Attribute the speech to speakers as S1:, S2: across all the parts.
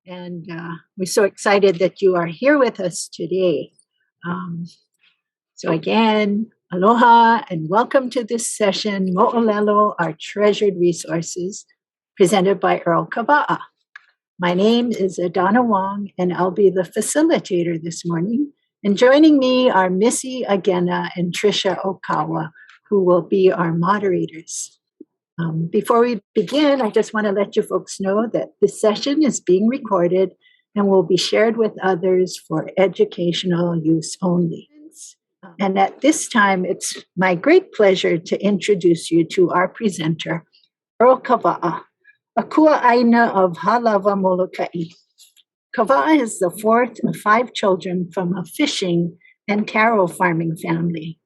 S1: And we're so excited that you are here with us today. So again, aloha and welcome to this session, Moʻolelo, Our Treasured Resources, presented by Earl Kawaʻa. My name is Adana Wong, and I'll be the facilitator this morning. And joining me are Missy Agena and Trisha Okawa, who will be our moderators. Before we begin, I just want to let you folks know that this session is being recorded and will be shared with others for educational use only. And at this time, it's my great pleasure to introduce you to our presenter, Earl Kawaʻa, a kuʻaina of Halawa, Molokai. Kawaʻa is the fourth of 5 children from a fishing and taro farming family.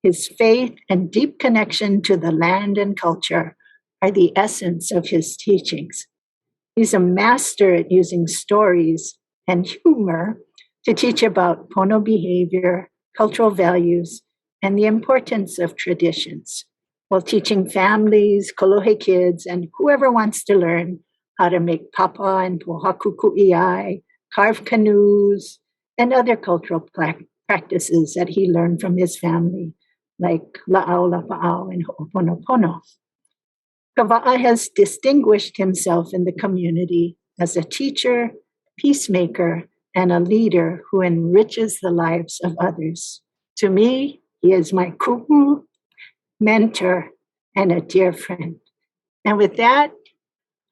S1: His faith and deep connection to the land and culture are the essence of his teachings. He's a master at using stories and humor to teach about pono behavior, cultural values, and the importance of traditions, while teaching families, kolohe kids, and whoever wants to learn how to make papa and pohaku ku'iai, carve canoes, and other cultural practices that he learned from his family, like la'au lapa'au and ho'oponopono. Kawaʻa has distinguished himself in the community as a teacher, peacemaker, and a leader who enriches the lives of others. To me, he is my kumu, mentor, and a dear friend. And with that,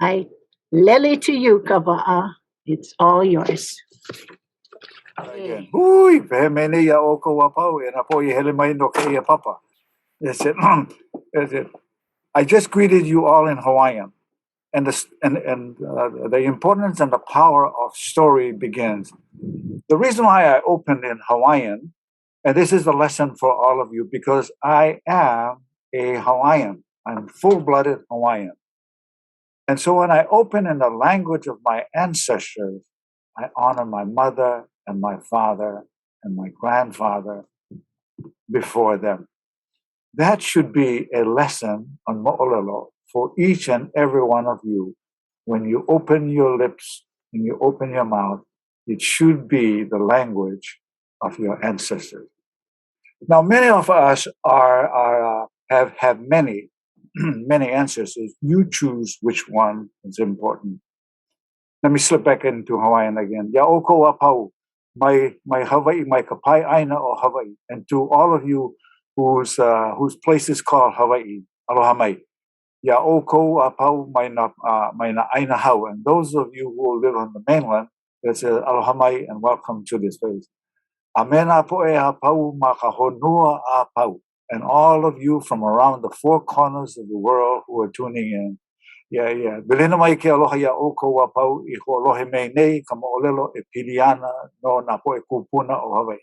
S1: I lele to you, Kawaʻa. It's all yours.
S2: Again, hui, pehemene ia o ko wapau e na po I hele mai no ke ia papa. That's it. That's it. I just greeted you all in Hawaiian, and the importance and the power of story begins. The reason why I opened in Hawaiian, and this is a lesson for all of you, because I am a Hawaiian. I'm full-blooded Hawaiian. And so when I open in the language of my ancestors, I honor my mother and my father and my grandfather before them. That should be a lesson on Moʻolelo for each and every one of you. When you open your lips and you open your mouth, it should be the language of your ancestors. Now, many of us have many many ancestors. You choose which one is important. Let me slip back into Hawaiian again. Ya oko wapau, my Hawaii, my kapai aina o Hawaii, and to all of you whose place is called Hawaii, aloha mai. Ya oko wapau mai na aina hau, and those of you who live on the mainland, it's aloha mai and welcome to this place. Amena po e hapau ma ka honua a pau, and all of you from around the 4 corners of the world who are tuning in. Yeah. Belina mai ke aloha ya oko wapau I ho'olohe mei nei ka mo'olelo e piliana no na po e Kūpuna o Hawaii.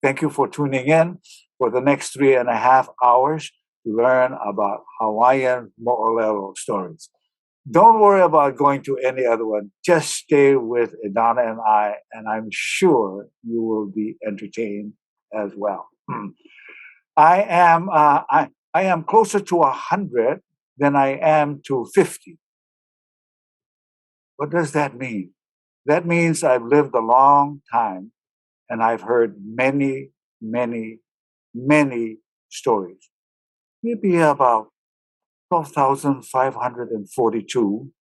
S2: Thank you for tuning in for the next 3.5 hours to learn about Hawaiian mo'olelo stories. Don't worry about going to any other one. Just stay with Adana and I, and I'm sure you will be entertained as well. I am closer to 100 than I am to 50. What does that mean? That means I've lived a long time and I've heard many, many, many stories. Maybe about 12,542.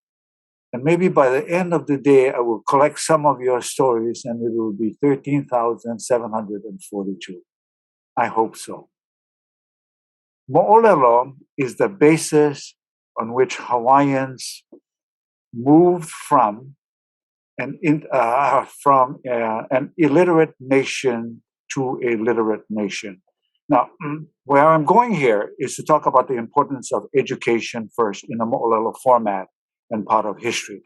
S2: And maybe by the end of the day, I will collect some of your stories and it will be 13,742. I hope so. Mo'olelo is the basis on which Hawaiians moved from an illiterate nation to a literate nation. Now, where I'm going here is to talk about the importance of education first in a Mo'olelo format and part of history.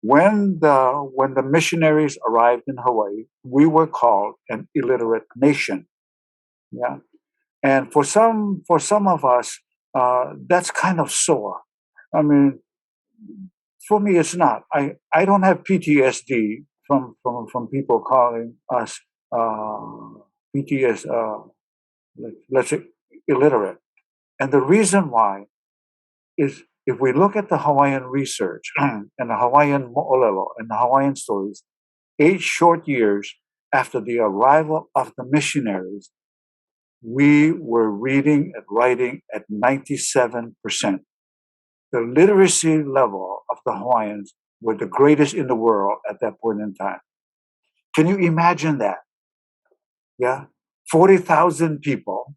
S2: When the missionaries arrived in Hawaii, we were called an illiterate nation. Yeah. And for some of us, that's kind of sore. I mean, for me, it's not. I don't have PTSD from people calling us let's say illiterate. And the reason why is if we look at the Hawaiian research and the Hawaiian Moʻolelo and the Hawaiian stories, 8 short years after the arrival of the missionaries, we were reading and writing at 97%. The literacy level of the Hawaiians were the greatest in the world at that point in time. Can you imagine that? Yeah, 40,000 people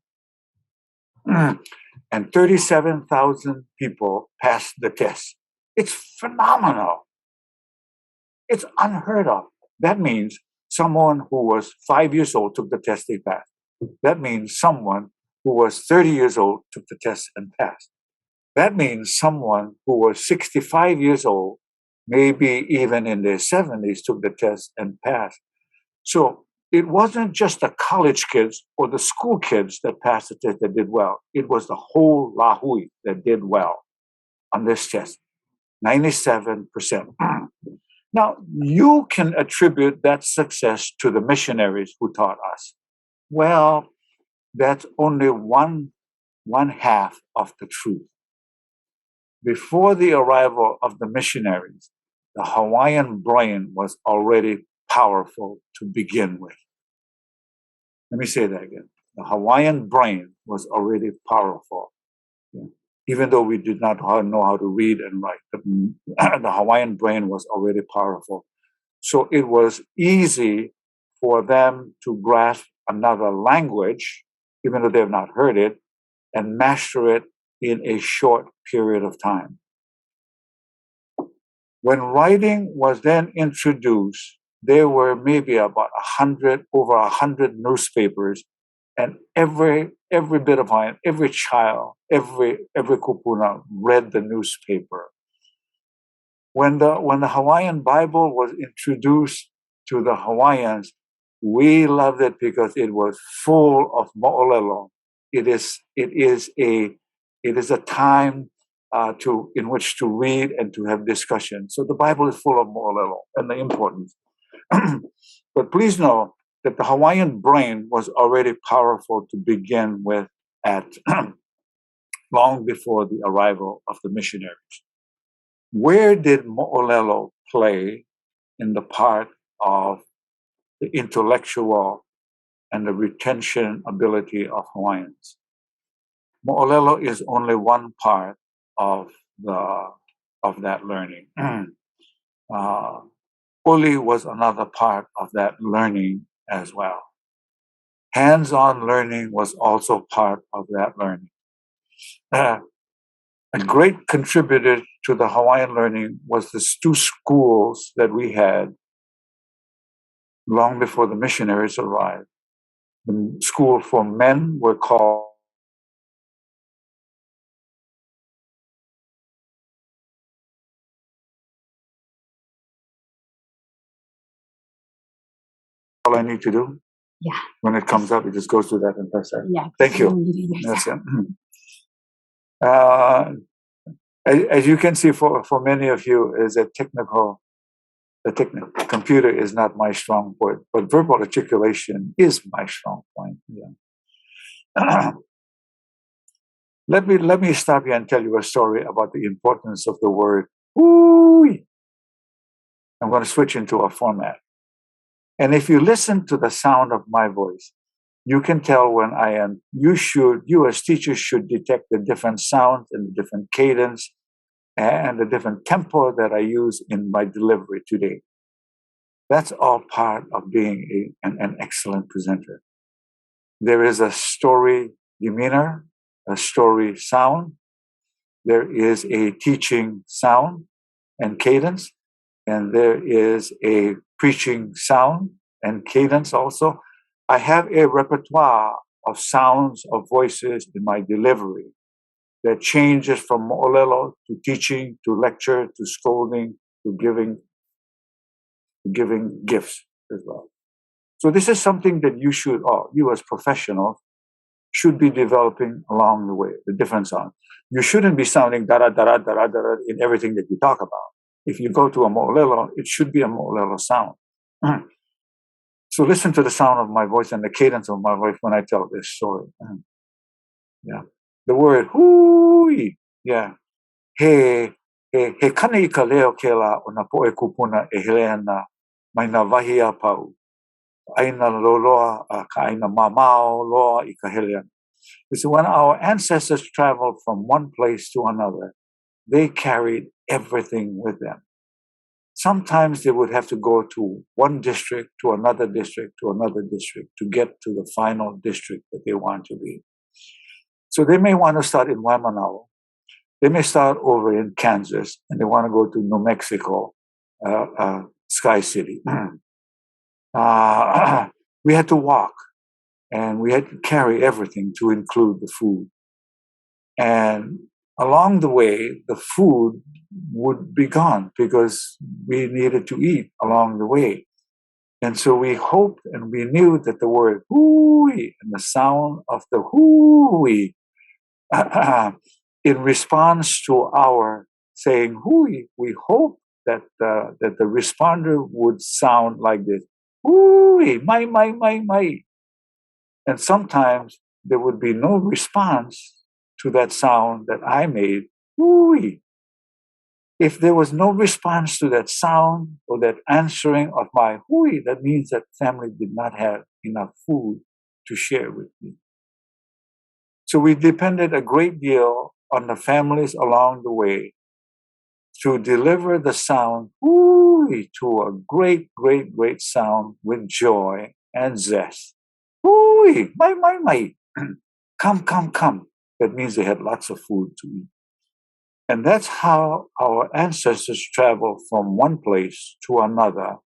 S2: and 37,000 people passed the test. It's phenomenal. It's unheard of. That means someone who was 5 years old took the test, they passed. That means someone who was 30 years old took the test and passed. That means someone who was 65 years old, maybe even in their 70s, took the test and passed. So it wasn't just the college kids or the school kids that passed the test that did well. It was the whole Lahui that did well on this test, 97%. Now, you can attribute that success to the missionaries who taught us. Well, that's only one half of the truth. Before the arrival of the missionaries, the Hawaiian brain was already powerful to begin with. Let me say that again. The Hawaiian brain was already powerful. Yeah. Even though we did not know how to read and write, the Hawaiian brain was already powerful. So it was easy for them to grasp another language, even though they have not heard it, and master it in a short period of time. When writing was then introduced, there were maybe about over 100 newspapers, and every bit of Hawaiian, every child, every Kūpuna read the newspaper. When the Hawaiian Bible was introduced to the Hawaiians, we loved it because it was full of Moʻolelo. It is a time in which to read and to have discussion. So the Bible is full of Moʻolelo and the importance. But please know that the Hawaiian brain was already powerful to begin with at long before the arrival of the missionaries. Where did Moʻolelo play in the part of the intellectual and the retention ability of Hawaiians? Moʻolelo is only one part of that learning. Oli was another part of that learning as well. Hands-on learning was also part of that learning. A great contributor to the Hawaiian learning was the 2 schools that we had long before the missionaries arrived. The school for men were called all I need to do?
S1: Yeah.
S2: When it comes up, it just goes to that and press that.
S1: Yeah.
S2: Thank you. That's it. As you can see, for many of you, the technical computer is not my strong point, but verbal articulation is my strong point. Yeah. Let me stop you and tell you a story about the importance of the word "ooh." I'm going to switch into a format. And if you listen to the sound of my voice, you can tell when I am, you as teachers should detect the different sounds and the different cadence and the different tempo that I use in my delivery today. That's all part of being an excellent presenter. There is a story demeanor, a story sound. There is a teaching sound and cadence, and there is a preaching sound and cadence also. I have a repertoire of sounds, of voices in my delivery that changes from Olelo to teaching, to lecture, to scolding, to giving gifts as well. So this is something that you as professionals should be developing along the way, the different sounds. You shouldn't be sounding da-da-da-da-da-da in everything that you talk about. If you go to a Moʻolelo, it should be a Moʻolelo sound. So listen to the sound of my voice and the cadence of my voice when I tell this story. Yeah. The word "hui." Yeah. he kana I ka leo ke la o na poʻe kūpuna e hele ana mai nā wahi a pau. Aina loloa, ka aina mamao loa I ka hele ana. So when our ancestors traveled from one place to another, they carried everything with them. Sometimes they would have to go to one district, to another district, to another district to get to the final district that they want to be. So they may want to start in Waimanalo. They may start over in Kansas and they want to go to New Mexico, Sky City. We had to walk and we had to carry everything to include the food. And along the way, the food would be gone because we needed to eat along the way. And so we hoped and we knew that the word hui and the sound of the hui in response to our saying hui, we hoped that the responder would sound like this, hui, mai, mai, mai, mai. And sometimes there would be no response to that sound that I made, hui. If there was no response to that sound or that answering of my hui, that means that family did not have enough food to share with me. So we depended a great deal on the families along the way to deliver the sound hui to a great, great, great sound with joy and zest. Hui, mai, mai, mai. Come, come, come. That means they had lots of food to eat. And that's how our ancestors traveled from one place to another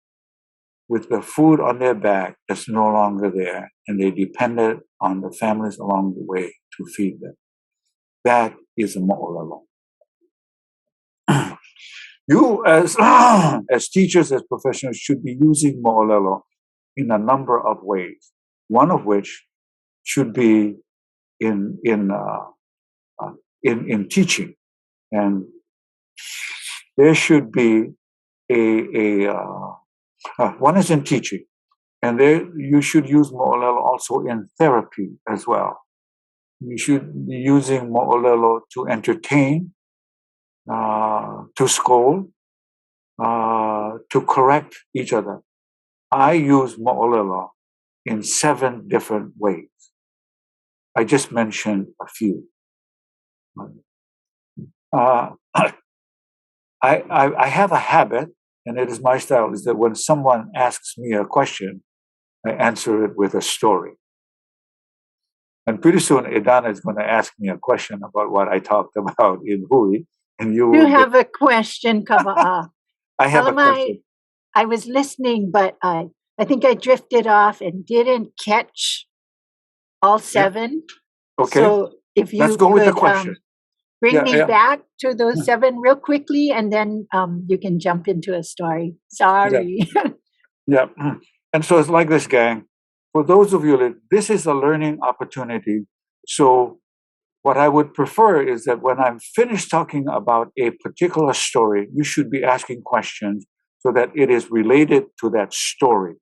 S2: with the food on their back that's no longer there, and they depended on the families along the way to feed them. That is a moʻolelo. You as teachers, as professionals, should be using moʻolelo in a number of ways. One of which should be in teaching. And there should be one is in teaching, and there you should use moʻolelo also in therapy as well. You should be using moʻolelo to entertain, to scold, to correct each other. I use moʻolelo in 7 different ways. I just mentioned a few. I have a habit, and it is my style, is that when someone asks me a question, I answer it with a story. And pretty soon, Edana is going to ask me a question about what I talked about in Hui, and you
S1: have a question, Kawaʻa.
S2: I have a question.
S1: I was listening, but I think I drifted off and didn't catch all 7.
S2: Okay.
S1: So if you
S2: Let's go with the question.
S1: Bring me back to those 7 real quickly, and then you can jump into a story. Sorry.
S2: Yeah. And so it's like this, gang. For those of you that this is a learning opportunity. So what I would prefer is that when I'm finished talking about a particular story, you should be asking questions so that it is related to that story.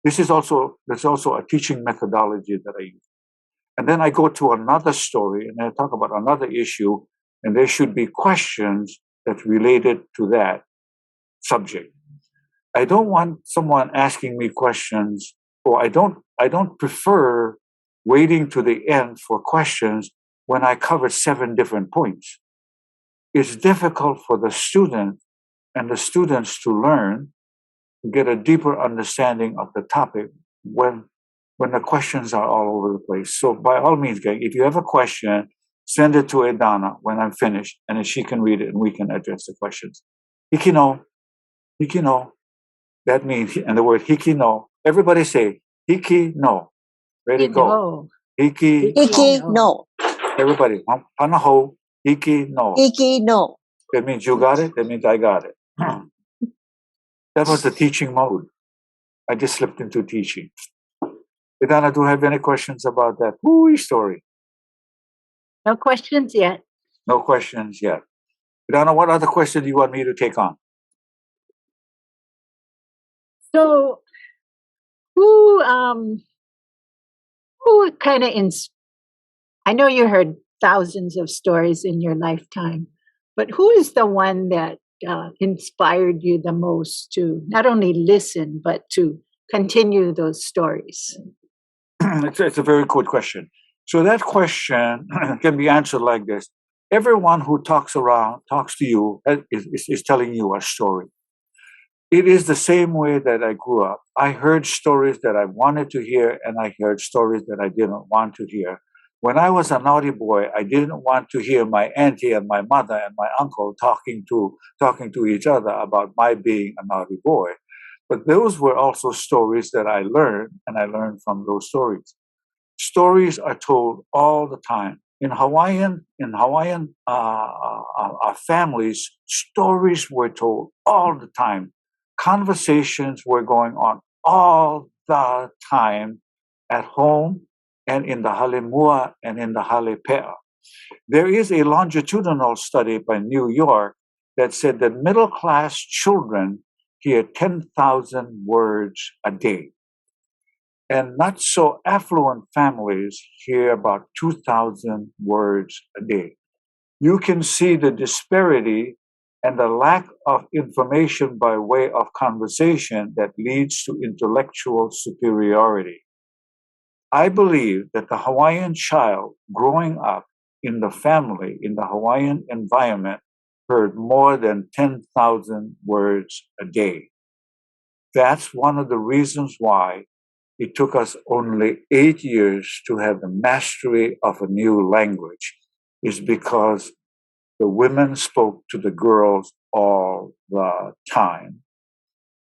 S2: There's also a teaching methodology that I use. And then I go to another story and I talk about another issue, and there should be questions that's related to that subject. I don't want someone asking me questions, or I don't prefer waiting to the end for questions when I covered 7 different points. It's difficult for the student and the students to learn, to get a deeper understanding of the topic when the questions are all over the place. So by all means, gang, if you have a question, send it to Edana when I'm finished, and then she can read it and we can address the questions. Hiki no. That means, and the word hiki no. Everybody say hiki no. Ready, go. Hiki
S3: no.
S2: Everybody, panaho, hiki no.
S3: Hiki no.
S2: That means you got it. That means I got it. That was the teaching mode. I just slipped into teaching. Edana, do you have any questions about that Hui story?
S1: No questions yet.
S2: No questions yet. Edana, what other question do you want me to take on?
S1: So, who kind of I know you heard thousands of stories in your lifetime, But who is the one that inspired you the most to not only listen, but to continue those stories?
S2: It's a very good question. So that question can be answered like this. Everyone who talks to you is telling you a story. It is the same way that I grew up. I heard stories that I wanted to hear, and I heard stories that I didn't want to hear. When I was a naughty boy, I didn't want to hear my auntie and my mother and my uncle talking to each other about my being a naughty boy. But those were also stories that I learned, and I learned from those stories. Stories are told all the time. In Hawaiian families, stories were told all the time. Conversations were going on all the time at home and in the halemua and in the halepea. There is a longitudinal study by New York that said that middle-class children hear 10,000 words a day. And not so affluent families hear about 2,000 words a day. You can see the disparity and the lack of information by way of conversation that leads to intellectual superiority. I believe that the Hawaiian child growing up in the family, in the Hawaiian environment, heard more than 10,000 words a day. That's one of the reasons why it took us only 8 years to have the mastery of a new language, is because the women spoke to the girls all the time.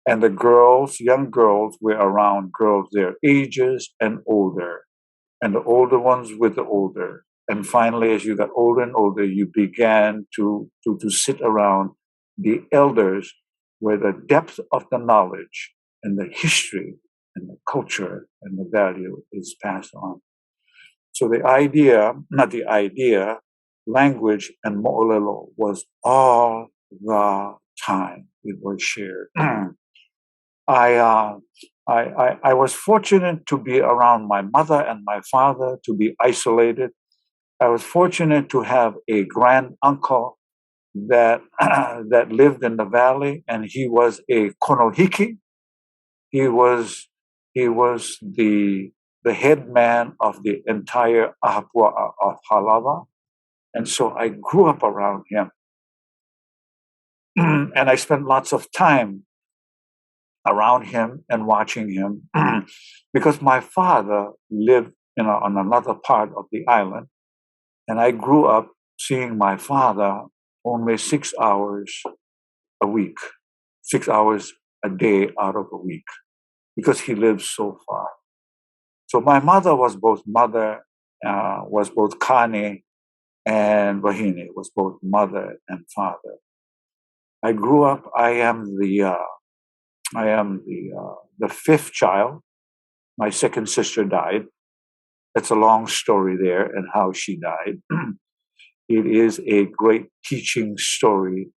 S2: And the girls, young girls, were around girls their ages and older. And the older ones with the older. And finally, as you got older and older, you began to sit around the elders where the depth of the knowledge and the history and the culture and the value is passed on. So language and Moʻolelo was all the time. It was shared. I was fortunate to be around my mother and my father, to be isolated. I was fortunate to have a grand uncle that that lived in the valley, and he was a konohiki. He was the head man of the entire ahapua of Halawa. And so I grew up around him. And I spent lots of time around him and watching him because my father lived on another part of the island. And I grew up seeing my father only 6 hours a week, 6 hours a day out of a week, because he lived so far. So my mother was both Kane and Wahine, was both mother and father. I grew up. I am the fifth child. My second sister died. It's a long story there and how she died. It is a great teaching story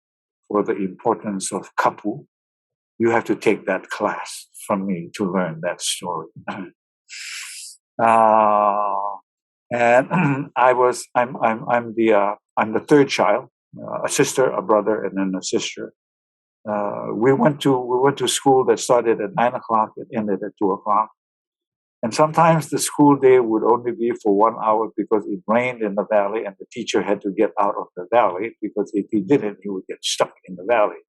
S2: for the importance of kapu. You have to take that class from me to learn that story. And I'm the third child, a sister, a brother, and then a sister. We went to school that started at 9 o'clock and ended at 2 o'clock. And sometimes the school day would only be for 1 hour because it rained in the valley and the teacher had to get out of the valley, because if he didn't, he would get stuck in the valley.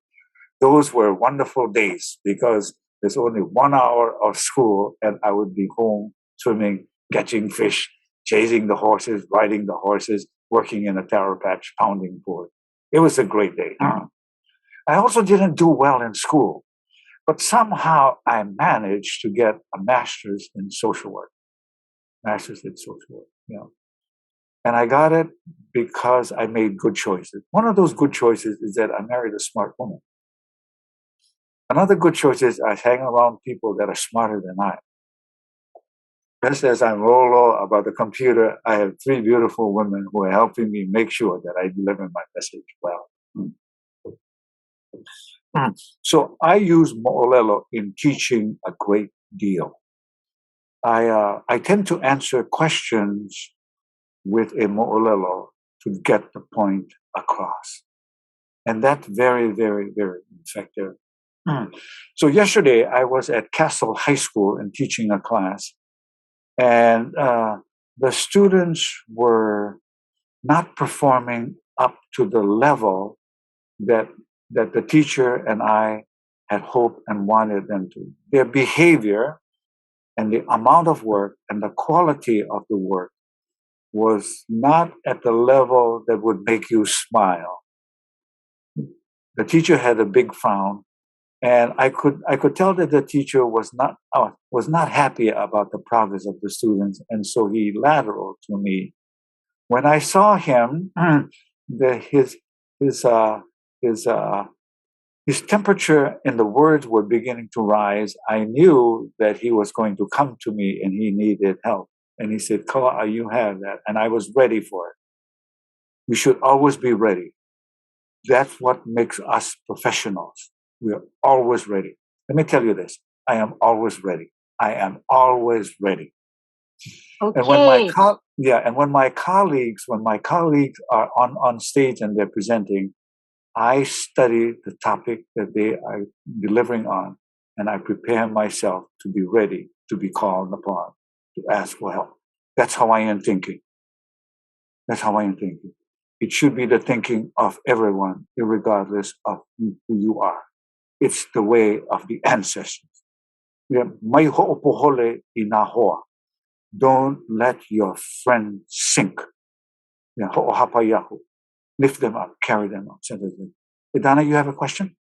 S2: Those were wonderful days because there's only 1 hour of school and I would be home swimming, catching fish, chasing the horses, riding the horses, working in a taro patch, pounding board. It was a great day. I also didn't do well in school, but somehow I managed to get a master's in social work. Master's in social work, And I got it because I made good choices. One of those good choices is that I married a smart woman. Another good choice is I hang around people that are smarter than I. Just as I'm Rolo about the computer, I have 3 beautiful women who are helping me make sure that I deliver my message well. So I use Moʻolelo in teaching a great deal. I tend to answer questions with a Moʻolelo to get the point across. And that's very, very, very effective. So yesterday I was at Castle High School and teaching a class, and the students were not performing up to the level that the teacher and I had hoped and wanted them to. Their behavior and the amount of work and the quality of the work was not at the level that would make you smile. The teacher had a big frown, and I could tell that the teacher was not happy about the progress of the students, and so he lateraled to me. When I saw him, his temperature and the words were beginning to rise. I knew that he was going to come to me and he needed help. And he said, "Kawaʻa, you have that." And I was ready for it. We should always be ready. That's what makes us professionals. We are always ready. Let me tell you this. I am always ready. I am always ready.
S1: Okay.
S2: And when my colleagues are on stage and they're presenting, I study the topic that they are delivering on, and I prepare myself to be ready to be called upon to ask for help. That's Hawaiian thinking. That's Hawaiian thinking. It should be the thinking of everyone, regardless of who you are. It's the way of the ancestors. Mai ho'opohole I nā hoa. Don't let your friend sink. Ho'ohapayahu. Lift them up, carry them up. Donna, you have a question?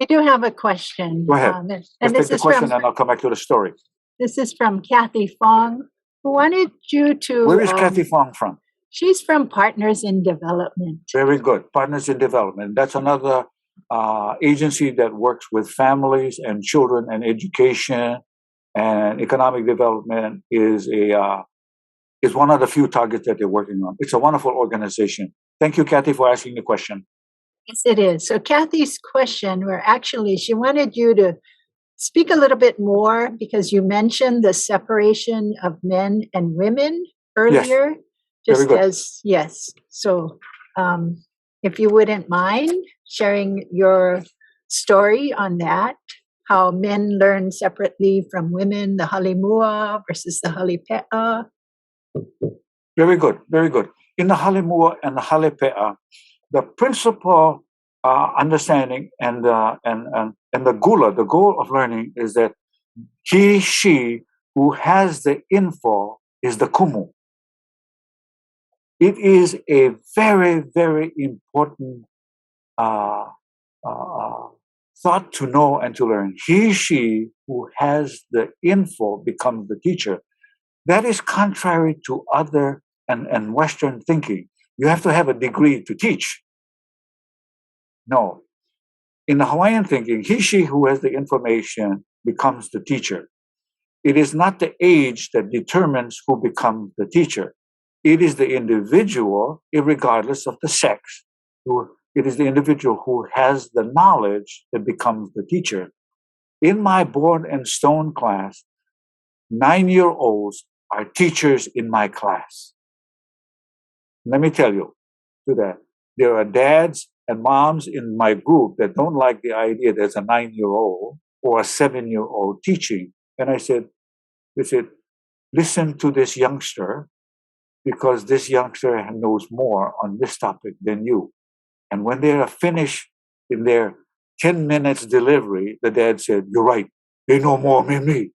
S1: I do have a question.
S2: Go ahead.
S1: And
S2: Let's take the question and I'll come back to the story.
S1: This is from Kathy Fong, who wanted you to...
S2: Where is Kathy Fong from?
S1: She's from Partners in Development.
S2: Very good. Partners in Development. That's another agency that works with families and children and education and economic development is one of the few targets that they're working on. It's a wonderful organization. Thank you, Kathy, for asking the question.
S1: Yes, it is. So Kathy's question, she wanted you to speak a little bit more because you mentioned the separation of men and women earlier.
S2: Yes. Very good.
S1: Yes. So if you wouldn't mind sharing your story on that, how men learn separately from women, the halimua versus the halipe'a.
S2: Very good, very good. In the halimua and the halipe'a, the principal understanding and the gula, the goal of learning is that she who has the info is the kumu. It is a very, very important thought to know and to learn. She who has the info becomes the teacher. That is contrary to other and Western thinking. You have to have a degree to teach. No. In the Hawaiian thinking, she who has the information becomes the teacher. It is not the age that determines who becomes the teacher. It is the individual, regardless of the sex. It is the individual who has the knowledge that becomes the teacher. In my board and stone class, 9-year-olds are teachers in my class. Let me tell you that there are dads and moms in my group that don't like the idea there's a 9-year-old or a 7-year-old teaching. And they said, listen to this youngster because this youngster knows more on this topic than you. And when they are finished in their 10 minutes delivery, the dad said, you're right, they know more than me.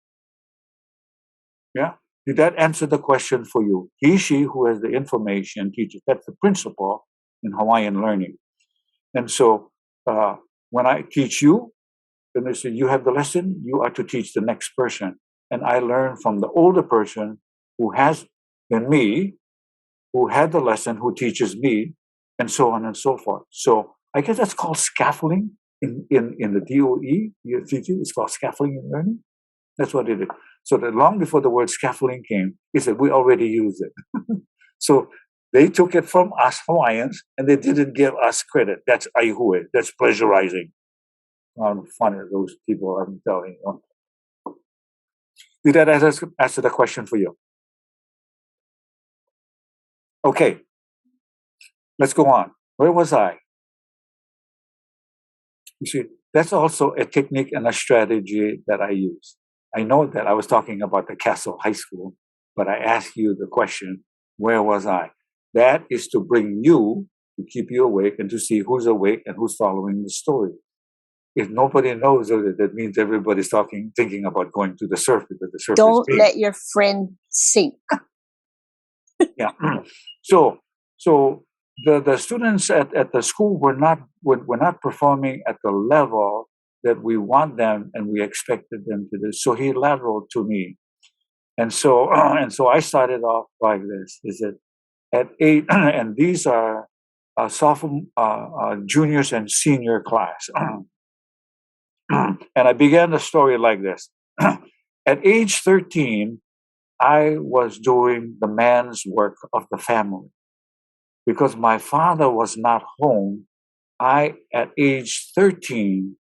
S2: Yeah? Did that answer the question for you? She who has the information teaches. That's the principle in Hawaiian learning. And so when I teach you, then they say, you have the lesson, you are to teach the next person. And I learn from the older person who has than me, who had the lesson, who teaches me, and so on and so forth. So I guess that's called scaffolding in the DOE. It's called scaffolding in learning. That's what it is. So that long before the word scaffolding came, he said, we already use it. So they took it from us Hawaiians and they didn't give us credit. That's aihue. That's pleasurizing. I'm funny, those people, I'm telling you. Did that answer the question for you? Okay. Let's go on. Where was I? You see, that's also a technique and a strategy that I use. I know that I was talking about the Castle High School, but I asked you the question, where was I? That is to bring you, to keep you awake and to see who's awake and who's following the story. If nobody knows it, that means everybody's thinking about going to the surf because the surf
S3: Don't
S2: is big.
S3: let your friend sink.
S2: Yeah. So the students at the school were not performing at the level that we want them and we expected them to do. So he lateraled to me, and so I started off like this: is that at 8, and these are sophomore, juniors, and senior class, and I began the story like this: at age 13. I was doing the man's work of the family. Because my father was not home, I, at age 13,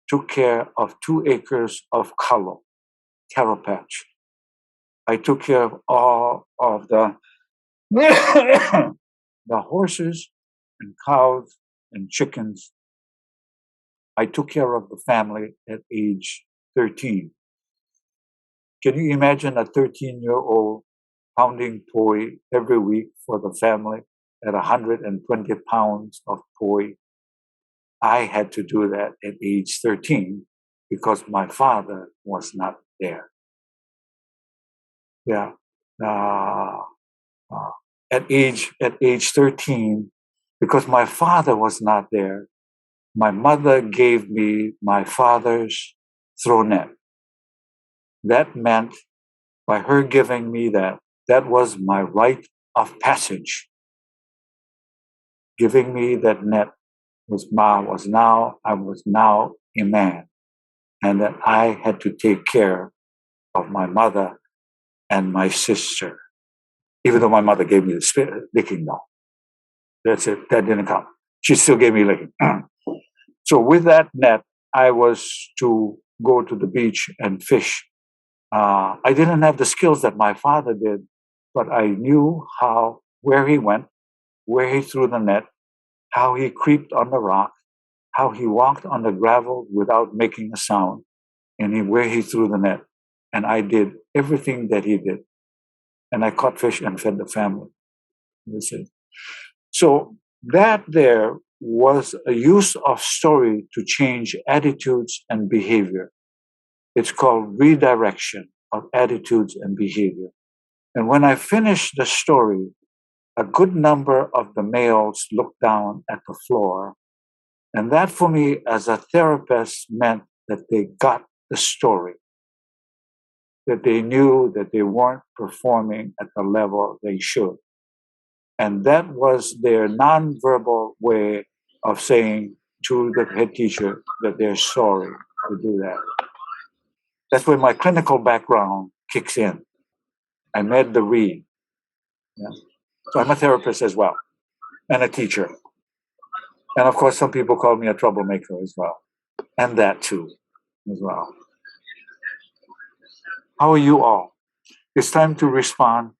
S2: took care of 2 acres of taro patch. I took care of all of the horses and cows and chickens. I took care of the family at age 13. Can you imagine a 13-year-old pounding poi every week for the family at 120 pounds of poi? I had to do that at age 13 because my father was not there. Yeah. At age 13, because my father was not there, my mother gave me my father's throw net. That meant by her giving me that was my rite of passage. Giving me that net I was now a man, and that I had to take care of my mother and my sister. Even though my mother gave me the licking, though. That's it. That didn't count. She still gave me licking. So with that net, I was to go to the beach and fish. I didn't have the skills that my father did, but I knew where he went, where he threw the net, how he creeped on the rock, how he walked on the gravel without making a sound, and where he threw the net. And I did everything that he did. And I caught fish and fed the family. That's it. So that there was a use of story to change attitudes and behavior. It's called redirection of attitudes and behavior. And when I finished the story, a good number of the males looked down at the floor. And that for me as a therapist meant that they got the story, that they knew that they weren't performing at the level they should. And that was their nonverbal way of saying to the head teacher that they're sorry to do that. That's where my clinical background kicks in. I made the read. Yeah. So I'm a therapist as well, and a teacher. And of course, some people call me a troublemaker as well, and that too as well. How are you all? It's time to respond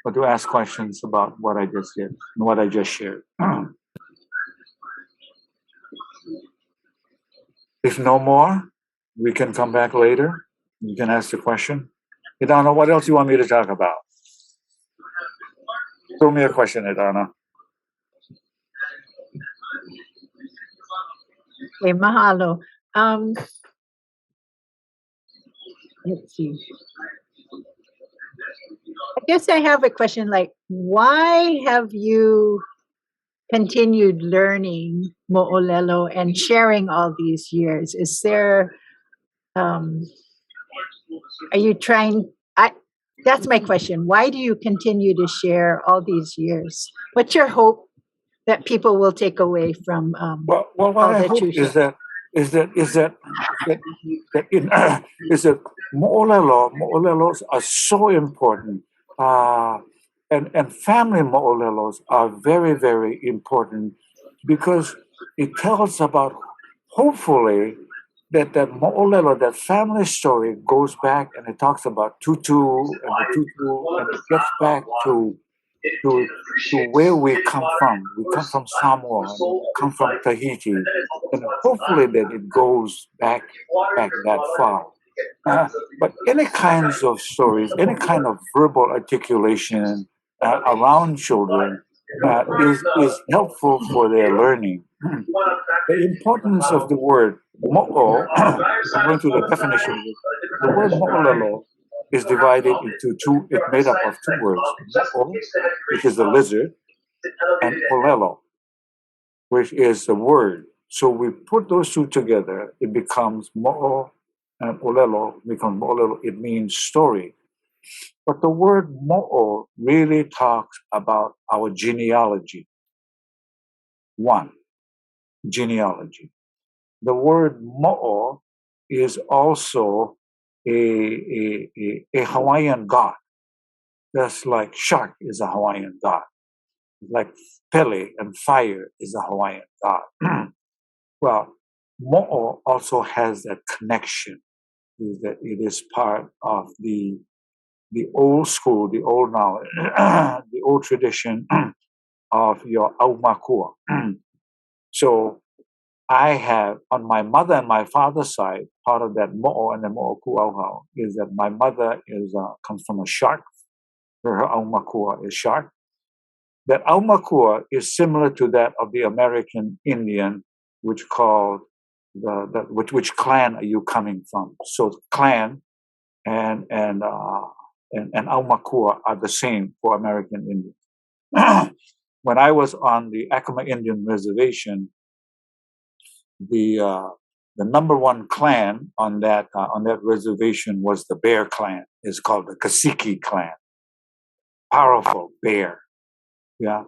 S2: or to ask questions about what I just did and what I just shared. If no more, we can come back later. You can ask the question. Idana, what else do you want me to talk about? Throw me a question, Idana.
S1: Okay, mahalo. Let's see. I guess I have a question like, why have you continued learning Mo'olelo and sharing all these years? Is there, are you trying, that's my question. Why do you continue to share all these years? What's your hope that people will take away from
S2: Well, what
S1: all
S2: I
S1: that
S2: hope
S1: you share?
S2: is that Mo'olelos are so important. And family Mo'olelos are very, very important because it tells about, hopefully, that Mo'olelo, that family story goes back and it talks about Tutu and the Tutu, and it gets back to to where we come from. We come from Samoa, and we come from Tahiti, and hopefully that it goes back that far. But any kinds of stories, any kind of verbal articulation around children is helpful for their learning. The importance of the word mo'o, I'm going to the definition of it. The word mo'olelo is divided into two, it's made up of two words. Mo'o, which is the lizard, and olelo, which is the word. So we put those two together, it becomes mo'o, and olelo becomes mo'olelo. It means story. But the word mo'o really talks about our genealogy. One, genealogy. The word mo'o is also a Hawaiian god. Just like shark is a Hawaiian god. Like Pele and fire is a Hawaiian god. Well, mo'o also has that connection, is that it is part of the old school, the old knowledge, the old tradition of your aumakua. So I have, on my mother and my father's side, part of that mo'o and the mo'o kuauhau is that my mother comes from a shark. Her aumakua is shark. That aumakua is similar to that of the American Indian, which called which clan are you coming from? So clan and aumakua are the same for American Indians. When I was on the Acoma Indian Reservation, the number one clan on that reservation was the Bear Clan. It's called the Kasiki Clan. Powerful bear. Yeah,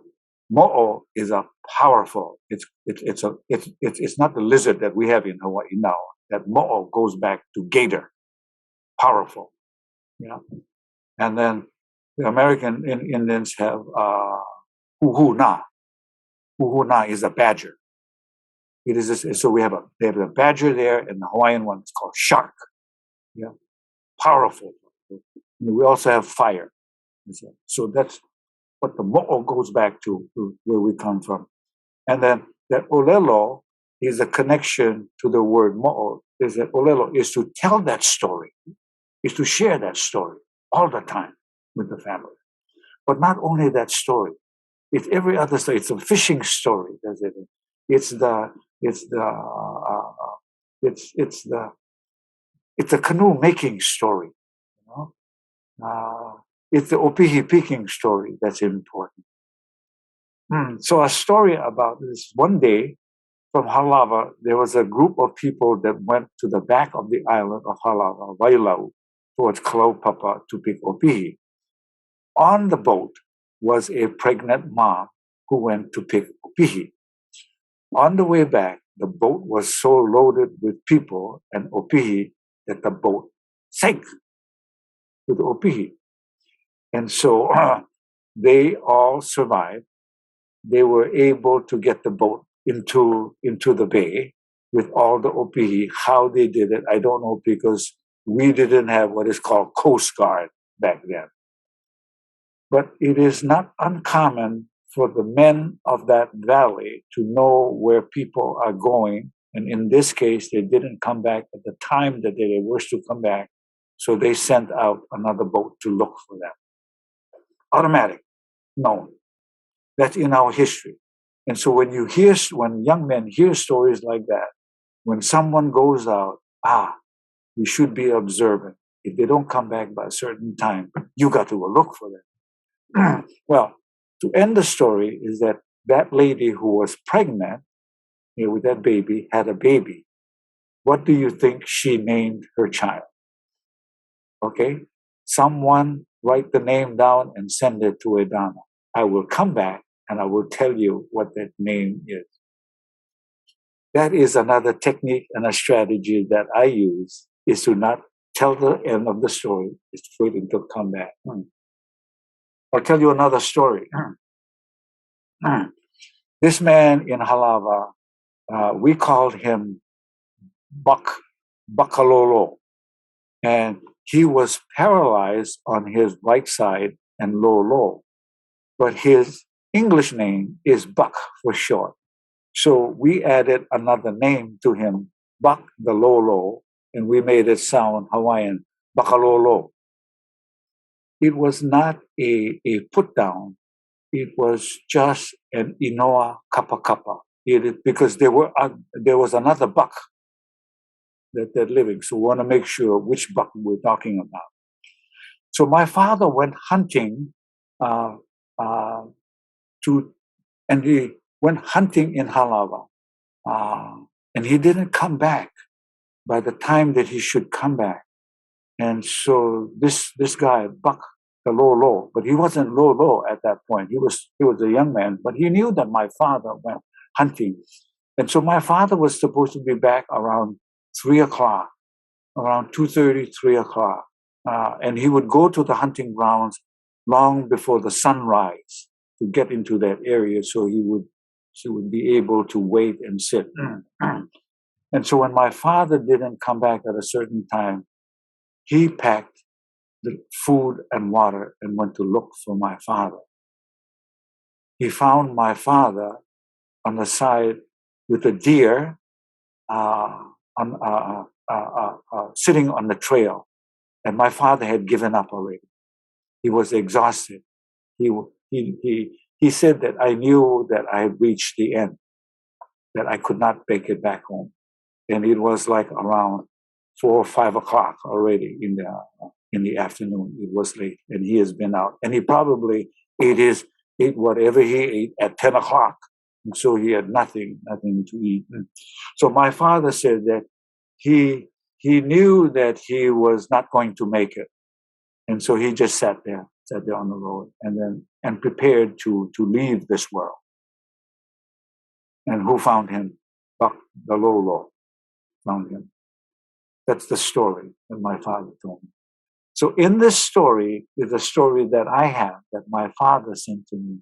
S2: mo'o is a powerful. It's not the lizard that we have in Hawaii now. That mo'o goes back to gator. Powerful. Yeah, and then the American Indians have uhuna. Uhuna is a badger. It is so they have a badger there, and the Hawaiian one is called shark. Yeah, powerful. We also have fire. So that's what the mo'o goes back to where we come from. And then that olelo is a connection to the word mo'o. Is that olelo is to tell that story, is to share that story all the time with the family. But not only that story, it's every other story. It's a fishing story. It's a canoe making story. You know? It's the opihi picking story that's important. So a story about this: one day from Halawa, there was a group of people that went to the back of the island of Halawa, Wailau, towards Kalaupapa to pick opihi. On the boat was a pregnant mom who went to pick opihi. On the way back, the boat was so loaded with people and opihi that the boat sank with opihi. And so they all survived. They were able to get the boat into the bay with all the opihi. How they did it, I don't know, because we didn't have what is called Coast Guard back then. But it is not uncommon for the men of that valley to know where people are going. And in this case, they didn't come back at the time that they were to come back. So they sent out another boat to look for them. Automatic, known. That's in our history. And so when young men hear stories like that, when someone goes out, we should be observant. If they don't come back by a certain time, you got to go look for them. Well, to end the story is that lady who was pregnant with that baby had a baby. What do you think she named her child? Okay, someone write the name down and send it to Edana. I will come back and I will tell you what that name is. That is another technique and a strategy that I use, is to not tell the end of the story, is to wait until come back. I'll tell you another story. This man in Halawa, we called him Bakalolo, and he was paralyzed on his right side and low. but his English name is Buck for short. So we added another name to him, Buck the Lolo, and we made it sound Hawaiian, Bakalolo. It was not a put down. It was just an inoa kappa kappa. Because there was another Buck that living. So we want to make sure which Buck we're talking about. So my father went hunting and he went hunting in Halawa. And he didn't come back by the time that he should come back. And so this guy, Buck the Lolo, but he wasn't Lolo at that point. He was a young man, but he knew that my father went hunting. And so my father was supposed to be back around 3 o'clock, around 2:30, 3 o'clock. And he would go to the hunting grounds long before the sunrise to get into that area so he would be able to wait and sit. And so when my father didn't come back at a certain time, he packed the food and water and went to look for my father. He found my father on the side with a deer sitting on the trail. And my father had given up already. He was exhausted. He said that I knew that I had reached the end, that I could not make it back home. And it was like around 4 or 5 o'clock already in the afternoon. It was late, and he has been out. And he probably ate whatever he ate at 10 o'clock. And so he had nothing to eat. So my father said that he knew that he was not going to make it. And so he just sat there on the road and prepared to leave this world. And who found him? Buck the Lolo found him. That's the story that my father told me. So in this story is a story that I have, that my father sent to me.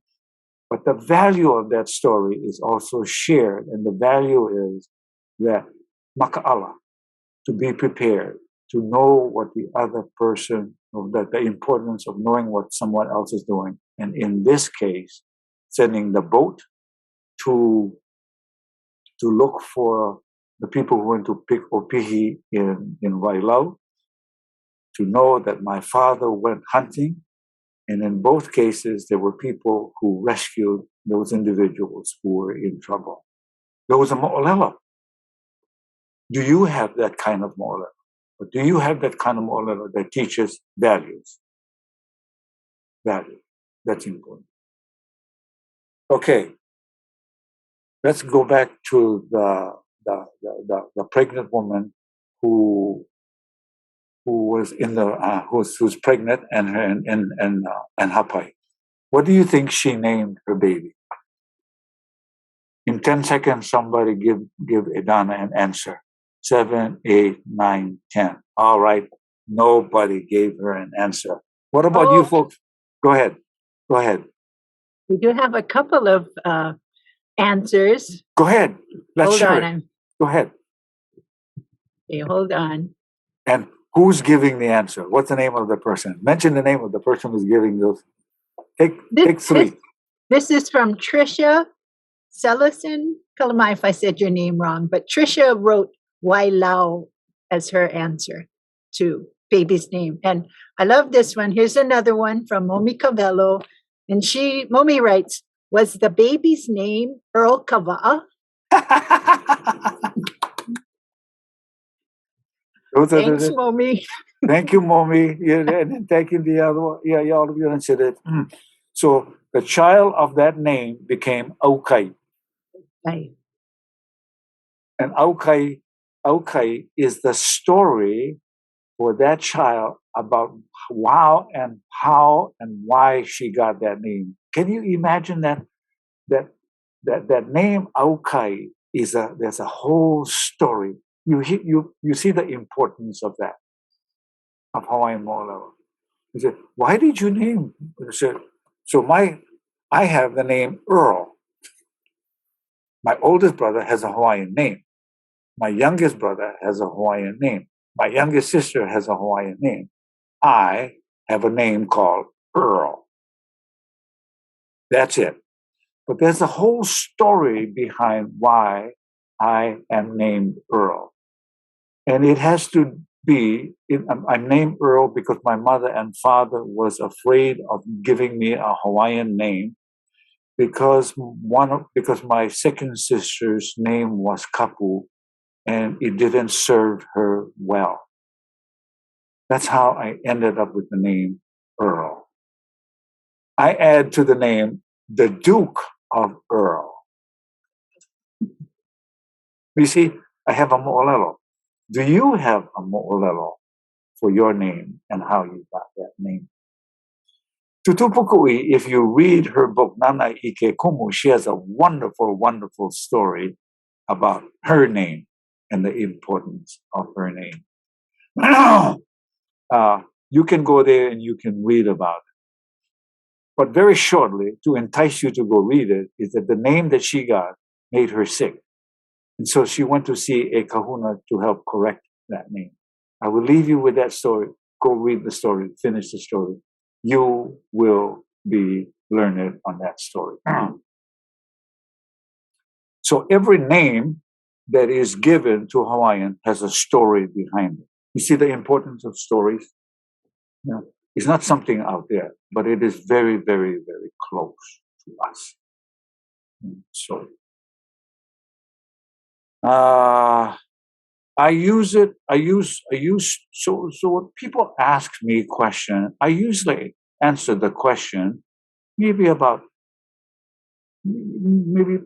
S2: But the value of that story is also shared. And the value is that maka'ala, to be prepared, to know what the other person, the importance of knowing what someone else is doing. And in this case, sending the boat to look for the people who went to pick opihi in Wailau, to know that my father went hunting. And in both cases, there were people who rescued those individuals who were in trouble. There was a mo'olelo. Do you have that kind of mo'olelo? Or do you have that kind of mo'olelo that teaches values? Value. That's important. Okay. Let's go back to the pregnant woman who was in the who's pregnant and hapai. What do you think she named her baby? In 10 seconds, somebody give Edana an answer. 7, 8, 9, 10. All right. Nobody gave her an answer. What about you folks? Go ahead.
S1: We do have a couple of answers.
S2: Go ahead. Let's share it. Go ahead.
S1: Okay, hold on.
S2: And who's giving the answer? What's the name of the person? Mention the name of the person who's giving those. Take 3.
S1: This is from Trisha Sellison. Kalamai if I said your name wrong, but Trisha wrote Wailau as her answer to baby's name. And I love this one. Here's another one from Momi Cavello. And Momi writes, was the baby's name Earl Kawaʻa? Thanks, Momi.
S2: Thank you, Momi. Yeah, and thanking the other one. Yeah, all of you answered it. So the child of that name became Aukai.
S1: Right.
S2: And Aukai is the story for that child about how and why she got that name. Can you imagine that name Aukai there's a whole story. You see the importance of that, of Hawaiian Moʻolelo. He said, why did you name? I have the name Earl. My oldest brother has a Hawaiian name. My youngest brother has a Hawaiian name. My youngest sister has a Hawaiian name. I have a name called Earl. That's it. But there's a whole story behind why I am named Earl. And it has to be, I'm named Earl because my mother and father was afraid of giving me a Hawaiian name because my second sister's name was Kapu and it didn't serve her well. That's how I ended up with the name Earl. I add to the name the Duke of Earl. You see, I have a Moʻolelo. Do you have a Moʻolelo for your name and how you got that name? Tutupukui, if you read her book, Nana Ike Kumu, she has a wonderful, wonderful story about her name and the importance of her name. You can go there and you can read about it. But very shortly, to entice you to go read it, is that the name that she got made her sick. And so she went to see a kahuna to help correct that name. I will leave you with that story. Go read the story, finish the story. You will be learned on that story. So every name that is given to Hawaiian has a story behind it. You see the importance of stories? You know, it's not something out there, but it is very, very, very close to us. So so when people ask me a question, I usually answer the question maybe about 80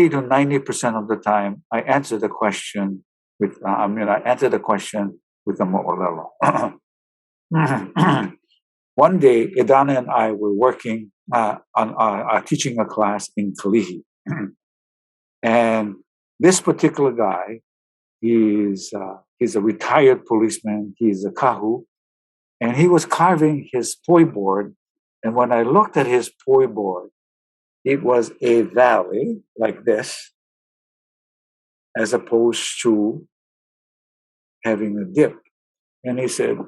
S2: to 90% of the time. I answer the question with I answer the question with a Moʻolelo. One day, Edana and I were working on teaching a class in Kalihi. And this particular guy, he's a retired policeman. He's a kahu. And he was carving his poi board. And when I looked at his poi board, it was a valley like this, as opposed to having a dip. And I said,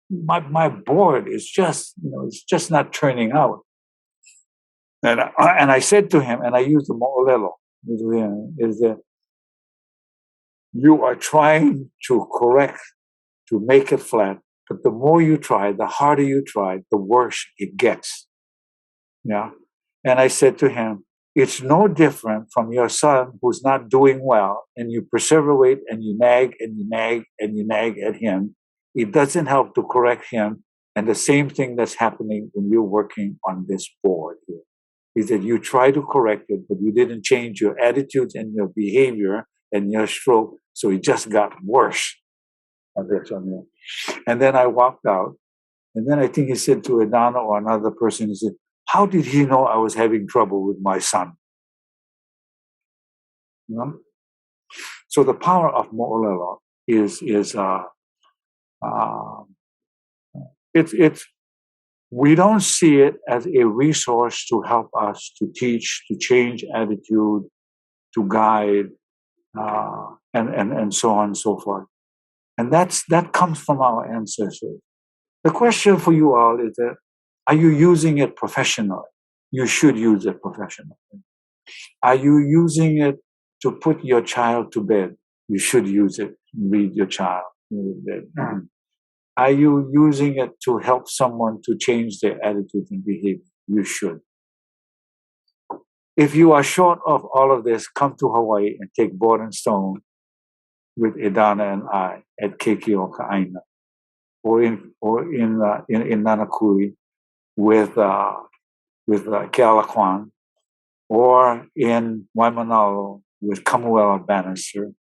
S2: my board is just, it's just not turning out. And I said to him, and I used the Moʻolelo, is that you are trying to correct, to make it flat, but the more you try, the harder you try, the worse it gets. Yeah. And I said to him, it's no different from your son who's not doing well, and you perseverate and you nag and you nag and you nag at him. It doesn't help to correct him. And the same thing that's happening when you're working on this board here is that you try to correct it, but you didn't change your attitudes and your behavior and your stroke, so it just got worse. And then I walked out, and then I think he said to Edana or another person, he said, how did he know I was having trouble with my son? You know? So the power of Moʻolelo is we don't see it as a resource to help us to teach, to change attitude, to guide, and so on and so forth. And that comes from our ancestors. The question for you all is that, are you using it professionally? You should use it professionally. Are you using it to put your child to bed? You should use it. Read your child. Are you using it to help someone to change their attitude and behavior? You should. If you are short of all of this, come to Hawaii and take board and stone with Edana and I at Keiki Ka'aina, or in Nanakui with Kealakwan, or in Waimanalo with Kamuela Bannister,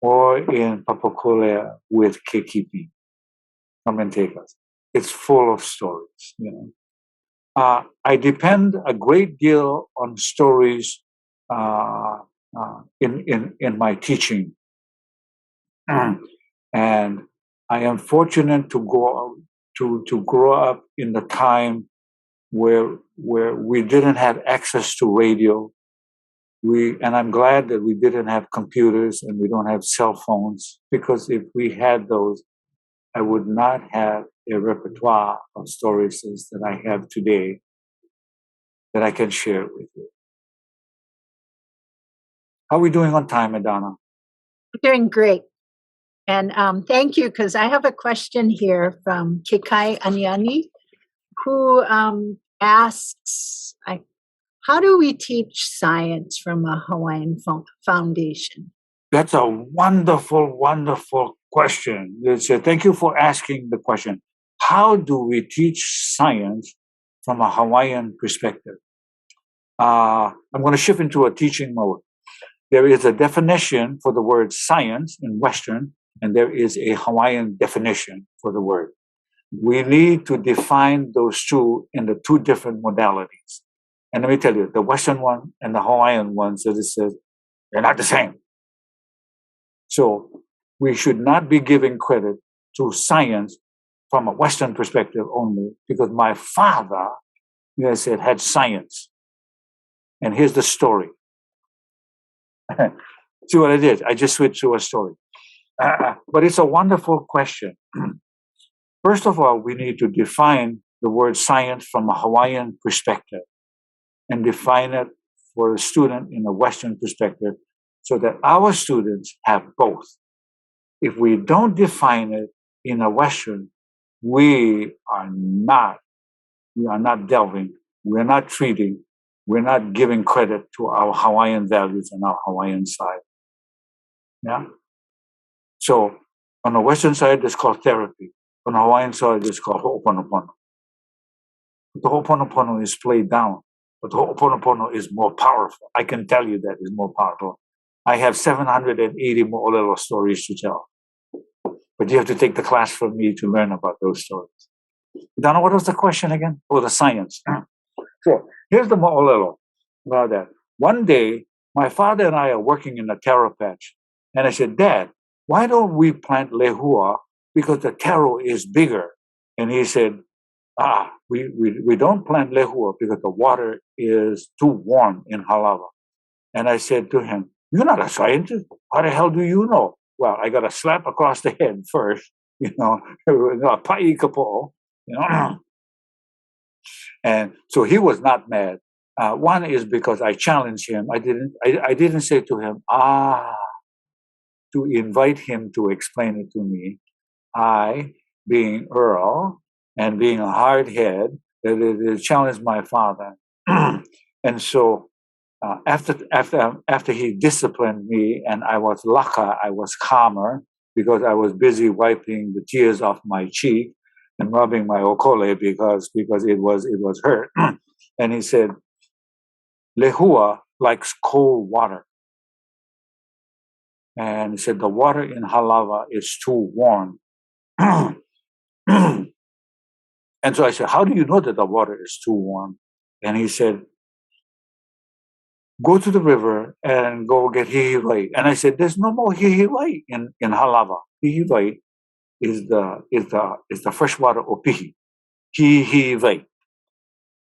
S2: or in Papakolea with Kekipi. Come and take us. It's full of stories, I depend a great deal on stories in my teaching. And I am fortunate to grow up in the time where we didn't have access to radio. And I'm glad that we didn't have computers and we don't have cell phones, because if we had those, I would not have a repertoire of stories that I have today that I can share with you. How are we doing on time, Adana?
S1: Doing great. And thank you, because I have a question here from Kikai Anyani, who asks, how do we teach science from a Hawaiian foundation?
S2: That's a wonderful, wonderful question. Thank you for asking the question. How do we teach science from a Hawaiian perspective? I'm going to shift into a teaching mode. There is a definition for the word science in Western, and there is a Hawaiian definition for the word. We need to define those two in the two different modalities. And let me tell you, the Western one and the Hawaiian one says they're not the same. So we should not be giving credit to science from a Western perspective only, because my father, had science. And here's the story. See what I did? I just switched to a story. But it's a wonderful question. First of all, we need to define the word science from a Hawaiian perspective and define it for a student in a Western perspective so that our students have both. If we don't define it in a Western, we are not delving, we're not treating, we're not giving credit to our Hawaiian values and our Hawaiian side. Yeah? So on the Western side, it's called therapy. On the Hawaiian side, it's called ho'oponopono. The ho'oponopono is played down, but the ho'oponopono is more powerful. I can tell you that is more powerful. I have 780 Moʻolelo stories to tell. But you have to take the class from me to learn about those stories. Donna, what was the question again? Oh, the science. So here's the Moʻolelo about that. One day, my father and I are working in a taro patch. And I said, Dad, why don't we plant lehua? Because the taro is bigger. And he said, we don't plant lehua because the water is too warm in Halawa. And I said to him, you're not a scientist. How the hell do you know? Well, I got a slap across the head first, a pa'i kapo'o, And so he was not mad. One is because I challenged him. I didn't say to him, to invite him to explain it to me. I, being Earl and being a hard head, challenged my father. And so after he disciplined me and I was laka, I was calmer because I was busy wiping the tears off my cheek and rubbing my okole because it was hurt. And he said, lehua likes cold water. And he said, the water in Halawa is too warm. And so I said, how do you know that the water is too warm? And he said, go to the river and go get hihilei. And I said, there's no more hihilei in Halawa. Hihilei is the freshwater opihi. Hihilei.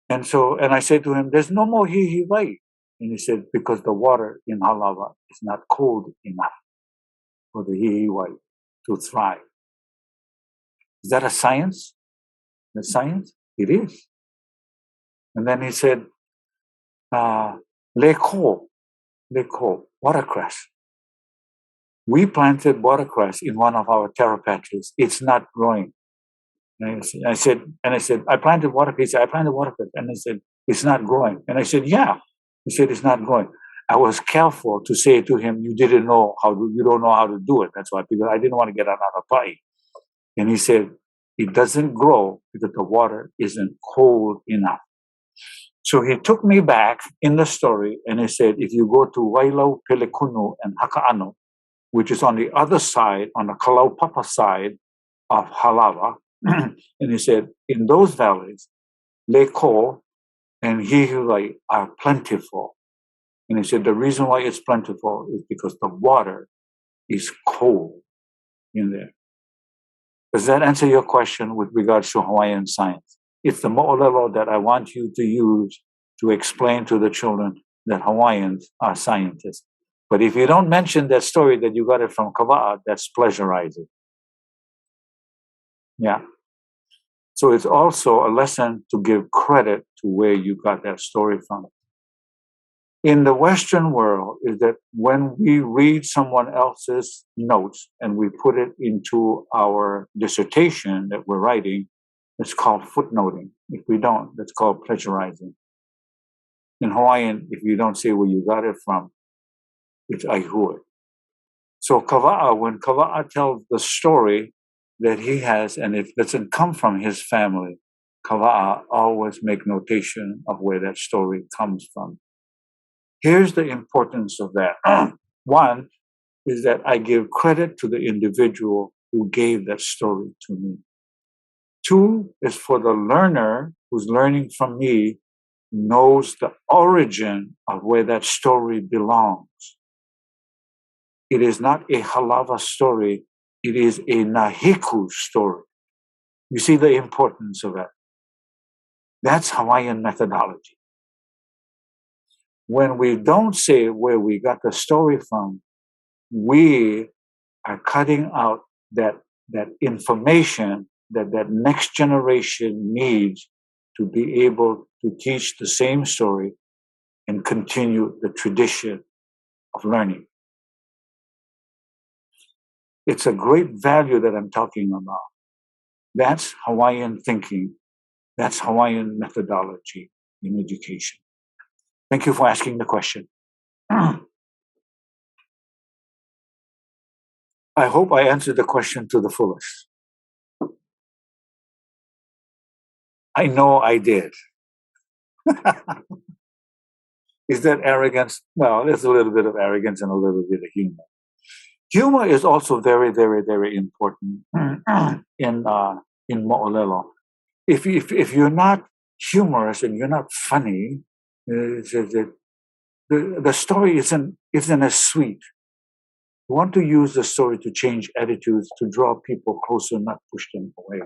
S2: And I said to him, there's no more hihilei. And he said, because the water in Halawa is not cold enough for the hihilei to thrive. Is that a science? The science? It is. And then he said, leko, watercress. We planted watercress in one of our taro patches. It's not growing. And I said, I planted watercress. He said, I planted watercress. And I said, it's not growing. And I said, yeah. He said, it's not growing. I was careful to say to him, you don't know how to do it. That's why, because I didn't want to get another pie. And he said, it doesn't grow because the water isn't cold enough. So he took me back in the story and he said, if you go to Wailau, Pelekunu, and Haka'ano, which is on the other side, on the Kalaupapa side of Halawa, and he said, in those valleys, leko and hihilei are plentiful. And he said, the reason why it's plentiful is because the water is cold in there. Does that answer your question with regards to Hawaiian science? It's the Mo'olelo that I want you to use to explain to the children that Hawaiians are scientists. But if you don't mention that story that you got it from Kawaʻa, that's pleasurizing. Yeah. So it's also a lesson to give credit to where you got that story from. In the Western world, is that when we read someone else's notes and we put it into our dissertation that we're writing, it's called footnoting. If we don't, that's called plagiarizing. In Hawaiian, if you don't say where you got it from, it's aihui. So Kawaʻa, when Kawaʻa tells the story that he has, and it doesn't come from his family, Kawaʻa always make notation of where that story comes from. Here's the importance of that. One is that I give credit to the individual who gave that story to me. Two is for the learner who's learning from me knows the origin of where that story belongs. It is not a halava story, it is a nahiku story. You see the importance of that. That's Hawaiian methodology. When we don't say where we got the story from, we are cutting out that information that next generation needs to be able to teach the same story and continue the tradition of learning. It's a great value that I'm talking about. That's Hawaiian thinking. That's Hawaiian methodology in education. Thank you for asking the question. I hope I answered the question to the fullest. I know I did. Is that arrogance? Well, there's a little bit of arrogance and a little bit of humor. Humor is also very, very, very important in Moʻolelo. If you're not humorous and you're not funny, the story isn't as sweet. You want to use the story to change attitudes, to draw people closer, not push them away.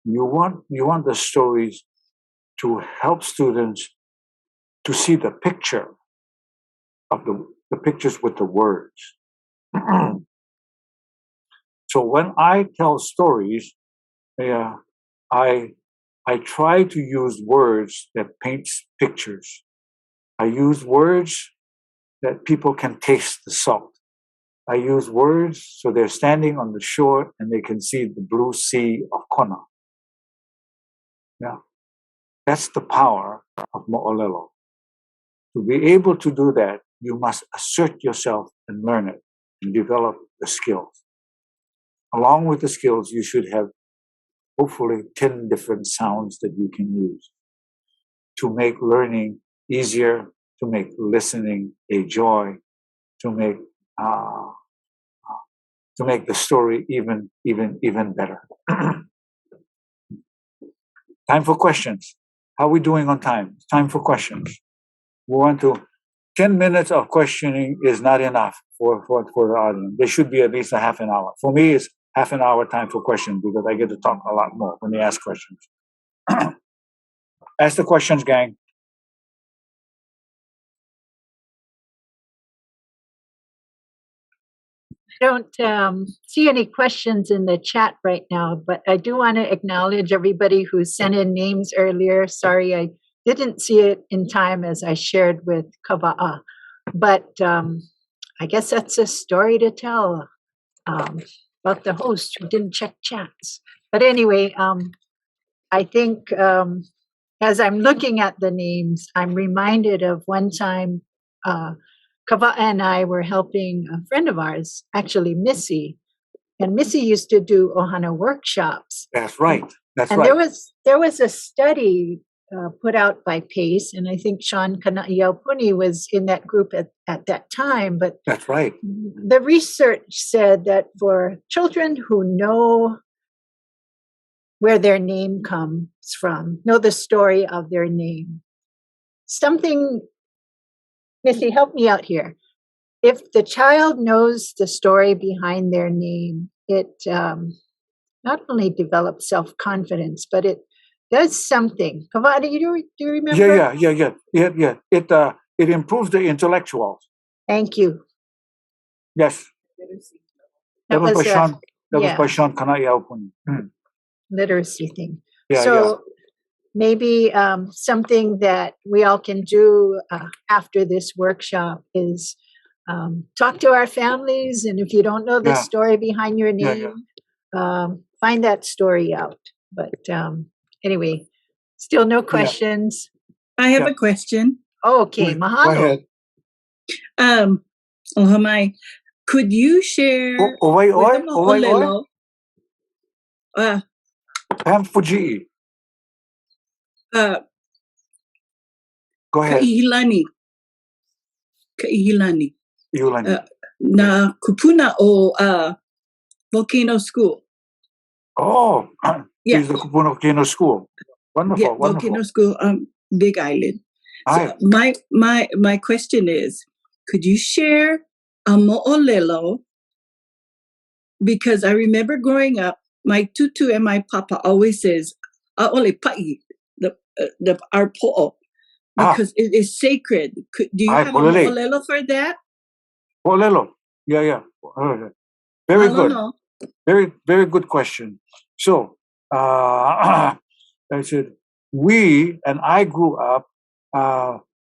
S2: You want the stories to help students to see the picture of the pictures with the words. So when I tell stories, I try to use words that paints pictures. I use words that people can taste the salt. I use words so they're standing on the shore and they can see the blue sea of Kona. Yeah, that's the power of Moʻolelo. To be able to do that, you must assert yourself and learn it and develop the skills. Along with the skills, you should have hopefully 10 different sounds that you can use to make learning easier, to make listening a joy, to make the story even better. Time for questions. How are we doing on time? Time for questions. We want to. 10 minutes of questioning is not enough for the audience. There should be at least a half an hour. For me, it's half an hour time for questions because I get to talk a lot more when they ask questions. Ask the questions, gang.
S1: I don't see any questions in the chat right now, but I do want to acknowledge everybody who sent in names earlier. Sorry, I didn't see it in time as I shared with Kawaʻa. But I guess that's a story to tell about the host who didn't check chats. But anyway, I think as I'm looking at the names, I'm reminded of one time Kawaʻa and I were helping a friend of ours, actually Missy, and Missy used to do ohana workshops.
S2: That's right. That's
S1: and
S2: right.
S1: there was a study put out by PACE, and I think Sean Kana'iaupuni was in that group at that time. But
S2: that's right.
S1: The research said that for children who know where their name comes from, know the story of their name, something. Missy, help me out here. If the child knows the story behind their name, it not only develops self-confidence, but it does something. Kawaʻa, do you remember?
S2: Yeah. It improves the intellectuals.
S1: Thank you.
S2: Yes. That was by Sean Kana'iaupuni.
S1: literacy thing.
S2: Yeah,
S1: So maybe something that we all can do after this workshop is talk to our families, and if you don't know the
S2: Yeah.
S1: story behind your
S2: Yeah,
S1: name, find that story out. But anyway, still no questions.
S4: I have
S2: Yeah.
S4: a question.
S1: Okay,
S2: Go
S1: mahalo.
S2: ahead.
S4: Ohamai, could you share
S2: Oi,
S4: with
S2: oi,
S4: the
S2: oi, oi.
S4: Moʻolelo,
S2: Pam Fuji. Go ahead.
S4: Kaihilani,
S2: Yulani.
S4: na Kūpuna o Volcano School.
S2: Oh,
S4: Yeah.
S2: she's the Kūpuna Volcano School. Wonderful,
S4: Yeah,
S2: wonderful.
S4: Volcano School, Big Island.
S2: Hi.
S4: So my question is, could you share a Moʻolelo? Because I remember growing up, my tutu and my papa always says, "Aole pa'i," our po'o, because it is sacred. Do you
S2: Ai,
S4: have a
S2: polele.
S4: Moʻolelo for that?
S2: Olelo. Yeah, yeah. Very good. Very, very good question. So, I said, I grew up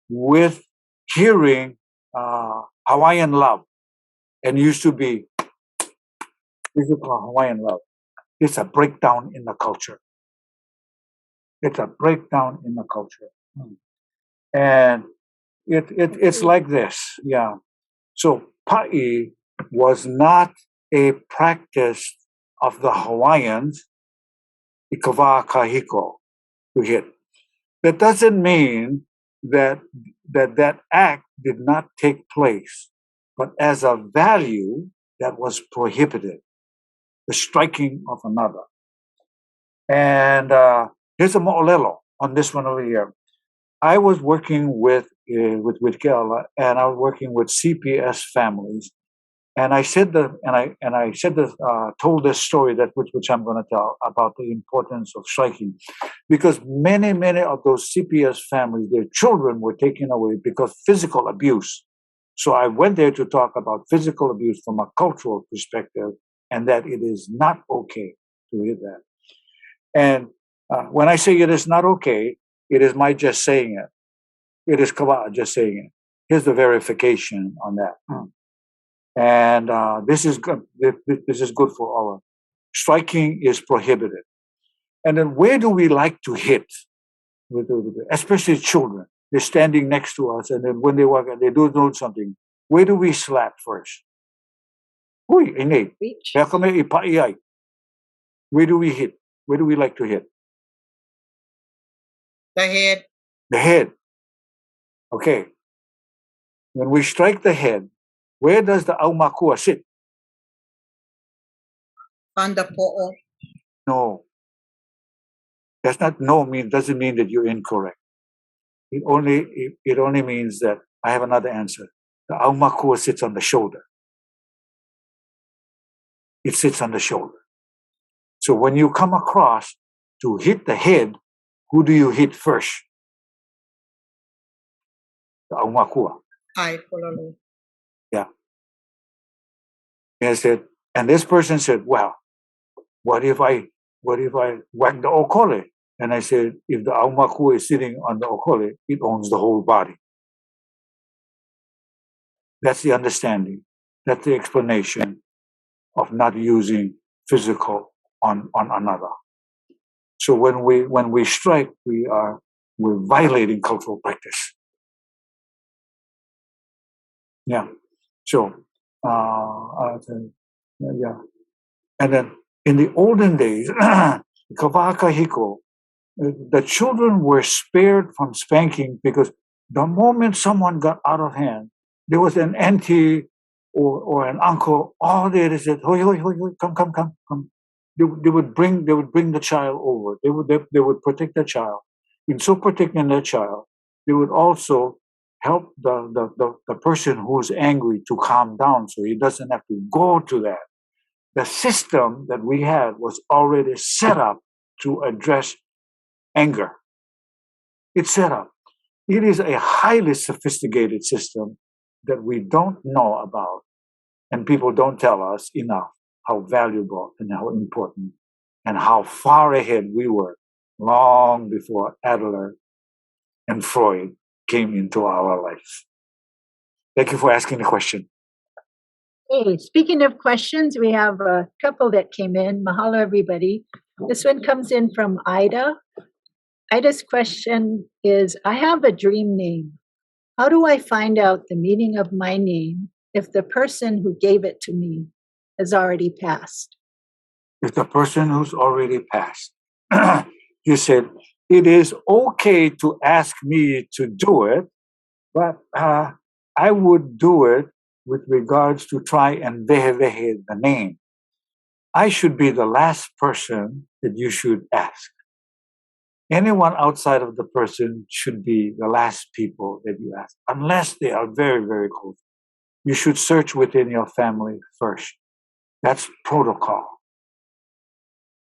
S2: with hearing Hawaiian love, and used to be physical Hawaiian love. It's a breakdown in the culture. It's a breakdown in the culture. And it's like this, yeah. So pa'i was not a practice of the Hawaiians, ikava kahiko, to hit. That doesn't mean that act did not take place, but as a value that was prohibited, the striking of another. And here's a mo'olelo on this one over here. I was working with Keala, and I was working with CPS families, and I said told this story which I'm going to tell about the importance of striking, because many of those CPS families, their children were taken away because physical abuse. So I went there to talk about physical abuse from a cultural perspective, and that it is not okay to hit that. And when I say it is not okay, it is my just saying it. It is Kawaʻa just saying it. Here's the verification on that. And this is good. This is good for all of us. Striking is prohibited. And then where do we like to hit? Especially children. They're standing next to us, and then when they walk and they do something, where do we slap first? Hui, ine. Where do we hit? Where do we like to hit?
S3: The head.
S2: The head. Okay. When we strike the head, where does the aumakua sit?
S3: On the po'o.
S2: No. That's not no doesn't mean that you're incorrect. It only means that I have another answer. The aumakua sits on the shoulder. It sits on the shoulder. So when you come across to hit the head, who do you hit first? The aumakua.
S3: Ai, pololo.
S2: Yeah. And this person said, well, what if I whack the okole? And I said, if the aumakua is sitting on the okole, it owns the whole body. That's the understanding. That's the explanation of not using physical on another. So when we strike, we're violating cultural practice. Yeah. So yeah. And then in the olden days, Kavakahiko, the children were spared from spanking because the moment someone got out of hand, there was an auntie or an uncle all there that said, "Hoi, hoi, hoi, hoi, come." They would bring the child over. They would protect the child. In so protecting the child, they would also help the person who's angry to calm down, so he doesn't have to go to that. The system that we had was already set up to address anger. It's set up. It is a highly sophisticated system that we don't know about, and people don't tell us enough how valuable and how important and how far ahead we were long before Adler and Freud came into our life. Thank you for asking the question.
S1: Hey, speaking of questions, we have a couple that came in. Mahalo, everybody. This one comes in from Ida. Ida's question is, I have a dream name. How do I find out the meaning of my name if the person who gave it to me has already passed?
S2: If the person who's already passed, you said, it is okay to ask me to do it, but I would do it with regards to try and vehe the name. I should be the last person that you should ask. Anyone outside of the person should be the last people that you ask, unless they are very, very close. You should search within your family first. That's protocol.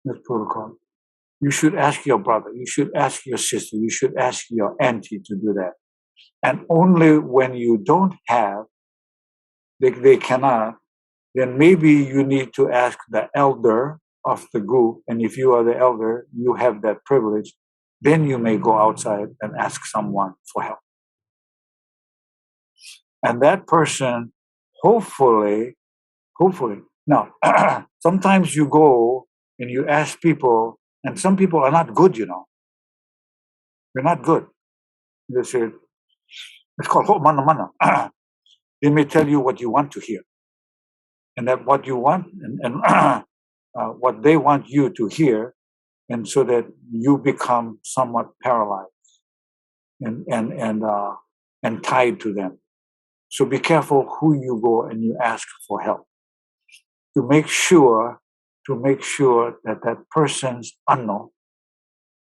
S2: That's protocol. You should ask your brother. You should ask your sister. You should ask your auntie to do that. And only when you don't have, they cannot, then maybe you need to ask the elder of the group. And if you are the elder, you have that privilege, then you may go outside and ask someone for help. And that person, hopefully, now, sometimes you go and you ask people, and some people are not good, you know. They're not good. They say, it's called mana mana. They may tell you what you want to hear. And that what you want and what they want you to hear, and so that you become somewhat paralyzed and tied to them. So be careful who you go and you ask for help, to make sure that that person's ano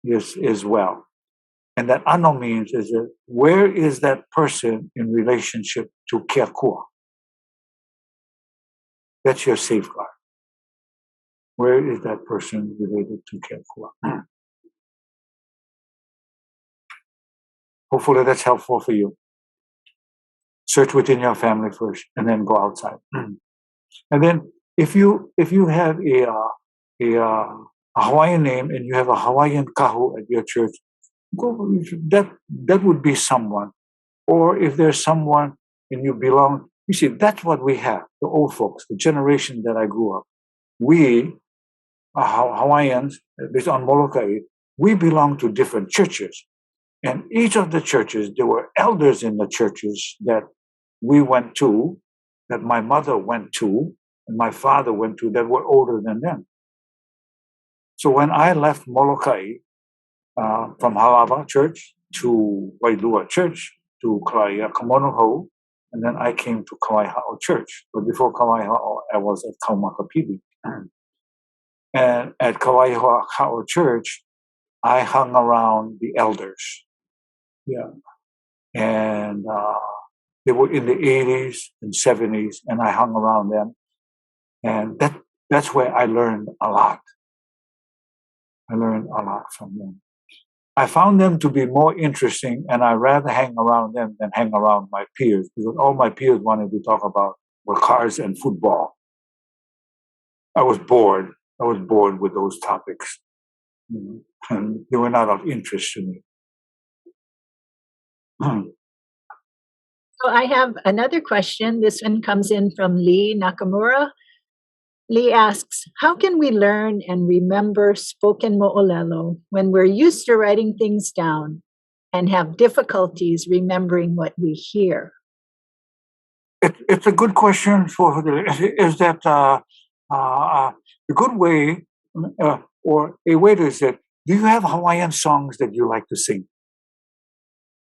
S2: is well. And that ano means is that where is that person in relationship to keakua? That's your safeguard. Where is that person related to keakua? Hopefully that's helpful for you. Search within your family first, and then go outside. And then, if you have a Hawaiian name and you have a Hawaiian kahu at your church, that would be someone. Or if there's someone and you belong, you see, that's what we have. The old folks, the generation that I grew up. We Hawaiians, based on Molokai, we belong to different churches. And each of the churches, there were elders in the churches that we went to, that my mother went to, and my father went to, that were older than them. So when I left Molokai, from Halava Church to Wailua Church to Kalai'a Kamonohau, and then I came to Kawaiʻi Church. But before Kawaiʻi, I was at Kaumakapili. And at Kawaiʻi Church, I hung around the elders. Yeah. And they were in the 80s and 70s, and I hung around them. And that's where I learned a lot. I learned a lot from them. I found them to be more interesting, and I'd rather hang around them than hang around my peers, because all my peers wanted to talk about were cars and football. I was bored. I was bored with those topics. And they were not of interest to me.
S1: So I have another question. This one comes in from Lee Nakamura. Lee asks, how can we learn and remember spoken Mo'olelo when we're used to writing things down and have difficulties remembering what we hear?
S2: It's a good question is that a good way, or a way to say, do you have Hawaiian songs that you like to sing?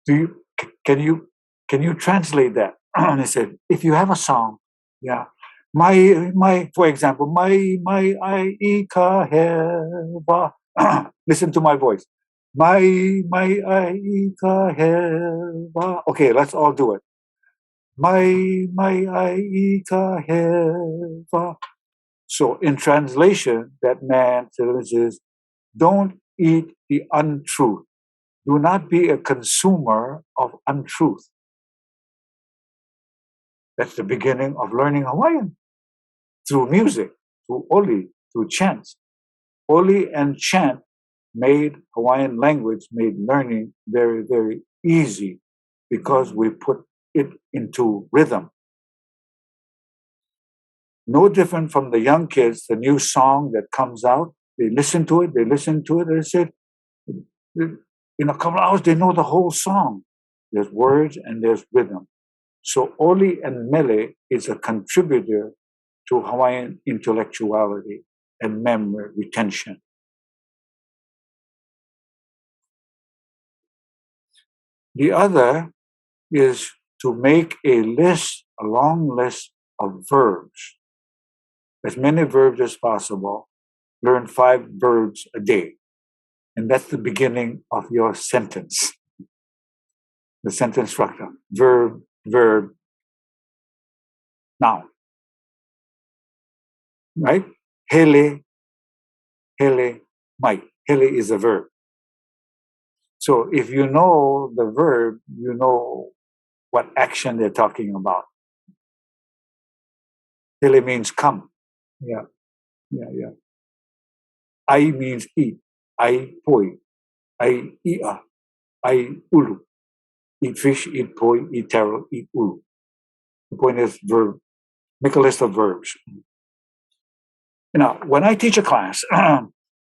S2: Can you translate that? And I said, if you have a song, yeah. For example, my ai ka hewa. Listen to my voice. My ai ka hewa. Okay, let's all do it. My ai ka hewa. So in translation, that man says, don't eat the untruth. Do not be a consumer of untruth. That's the beginning of learning Hawaiian. Through music, through oli, through chants. Oli and chant made Hawaiian language, made learning very, very easy because we put it into rhythm. No different from the young kids, the new song that comes out, they listen to it, they say, in a couple of hours, they know the whole song. There's words and there's rhythm. So Oli and Mele is a contributor to Hawaiian intellectuality and memory retention. The other is to make a list, a long list of verbs. As many verbs as possible. Learn 5 verbs a day. And that's the beginning of your sentence. The sentence structure. Verb, verb, noun. Right? Hele, hele, mai. Hele is a verb. So if you know the verb, you know what action they're talking about. Hele means come. Yeah. Ai means eat. Ai poi. Ai ia. Ai ulu. Eat fish, eat poi, eat taro, eat ulu. The point is verb. Make a list of verbs. Now, when I teach a class,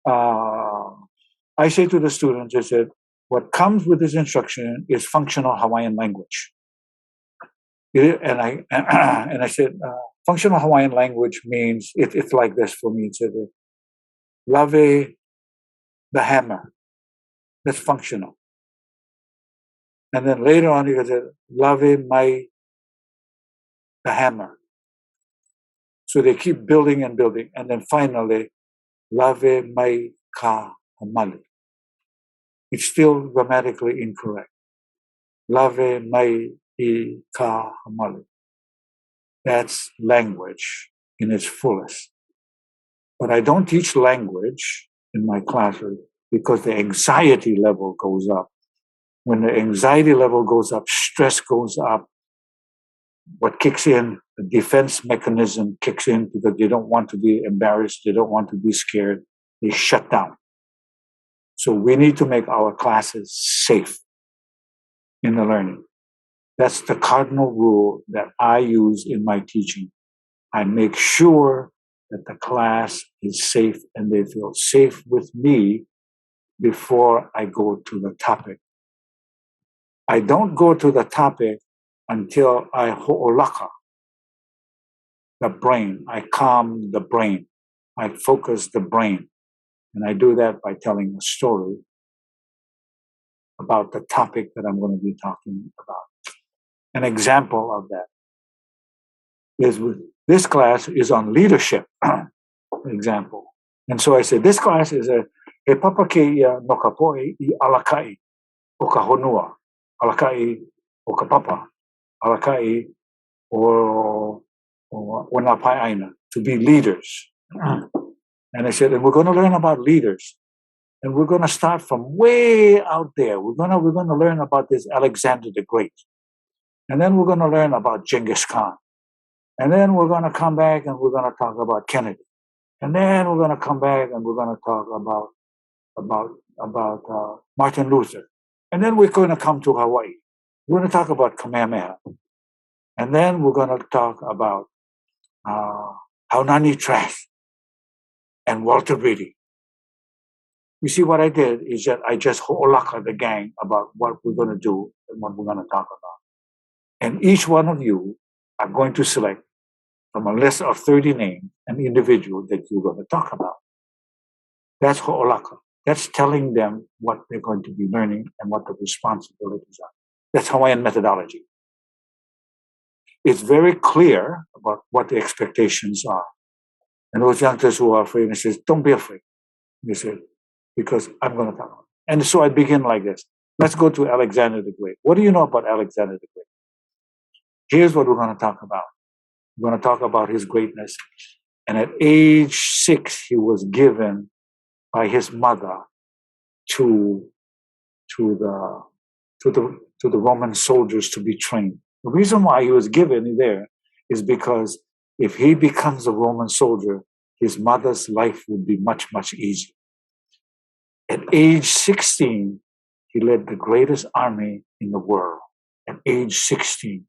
S2: I say to the students, I said, what comes with this instruction is functional Hawaiian language. And I said, functional Hawaiian language means, it's like this for me. It said, lave the hammer. That's functional. And then later on, you said, lave mai the hammer. So they keep building and building. And then finally, lave mai ka hamale. It's still grammatically incorrect. Lave mai I ka hamale. That's language in its fullest. But I don't teach language in my classes because the anxiety level goes up. When the anxiety level goes up, stress goes up. What kicks in, the defense mechanism kicks in because they don't want to be embarrassed, they don't want to be scared, they shut down. So we need to make our classes safe in the learning. That's the cardinal rule that I use in my teaching. I make sure that the class is safe and they feel safe with me before I go to the topic. I don't go to the topic until I ho'olaka the brain. I calm the brain. I focus the brain. And I do that by telling a story about the topic that I'm going to be talking about. An example of that is this class is on leadership. Example. And so I said, this class is he papa ke ia no ka poe I alakai o ka honua. Alakai o ka papa. Alakai o wana pai aina. To be leaders. And I said, and we're going to learn about leaders. And we're going to start from way out there. We're going to learn about this Alexander the Great. And then we're going to learn about Genghis Khan. And then we're going to come back and we're going to talk about Kennedy. And then we're going to come back and we're going to talk about Martin Luther. And then we're going to come to Hawaii. We're going to talk about Kamehameha. And then we're going to talk about Haunani Trask and Walter Reedy. You see, what I did is that I just ho'olaka the gang about what we're going to do and what we're going to talk about. And each one of you are going to select from a list of 30 names an individual that you're going to talk about. That's ho'olaka. That's telling them what they're going to be learning and what the responsibilities are. That's Hawaiian methodology. It's very clear about what the expectations are. And those youngsters who are afraid, they say, don't be afraid. They say, because I'm going to talk about it. And so I begin like this. Let's go to Alexander the Great. What do you know about Alexander the Great? Here's what we're going to talk about. We're going to talk about his greatness. And at age 6, he was given by his mother to the Roman soldiers to be trained. The reason why he was given there is because if he becomes a Roman soldier, his mother's life would be much, much easier. At age 16, he led the greatest army in the world. At age 16.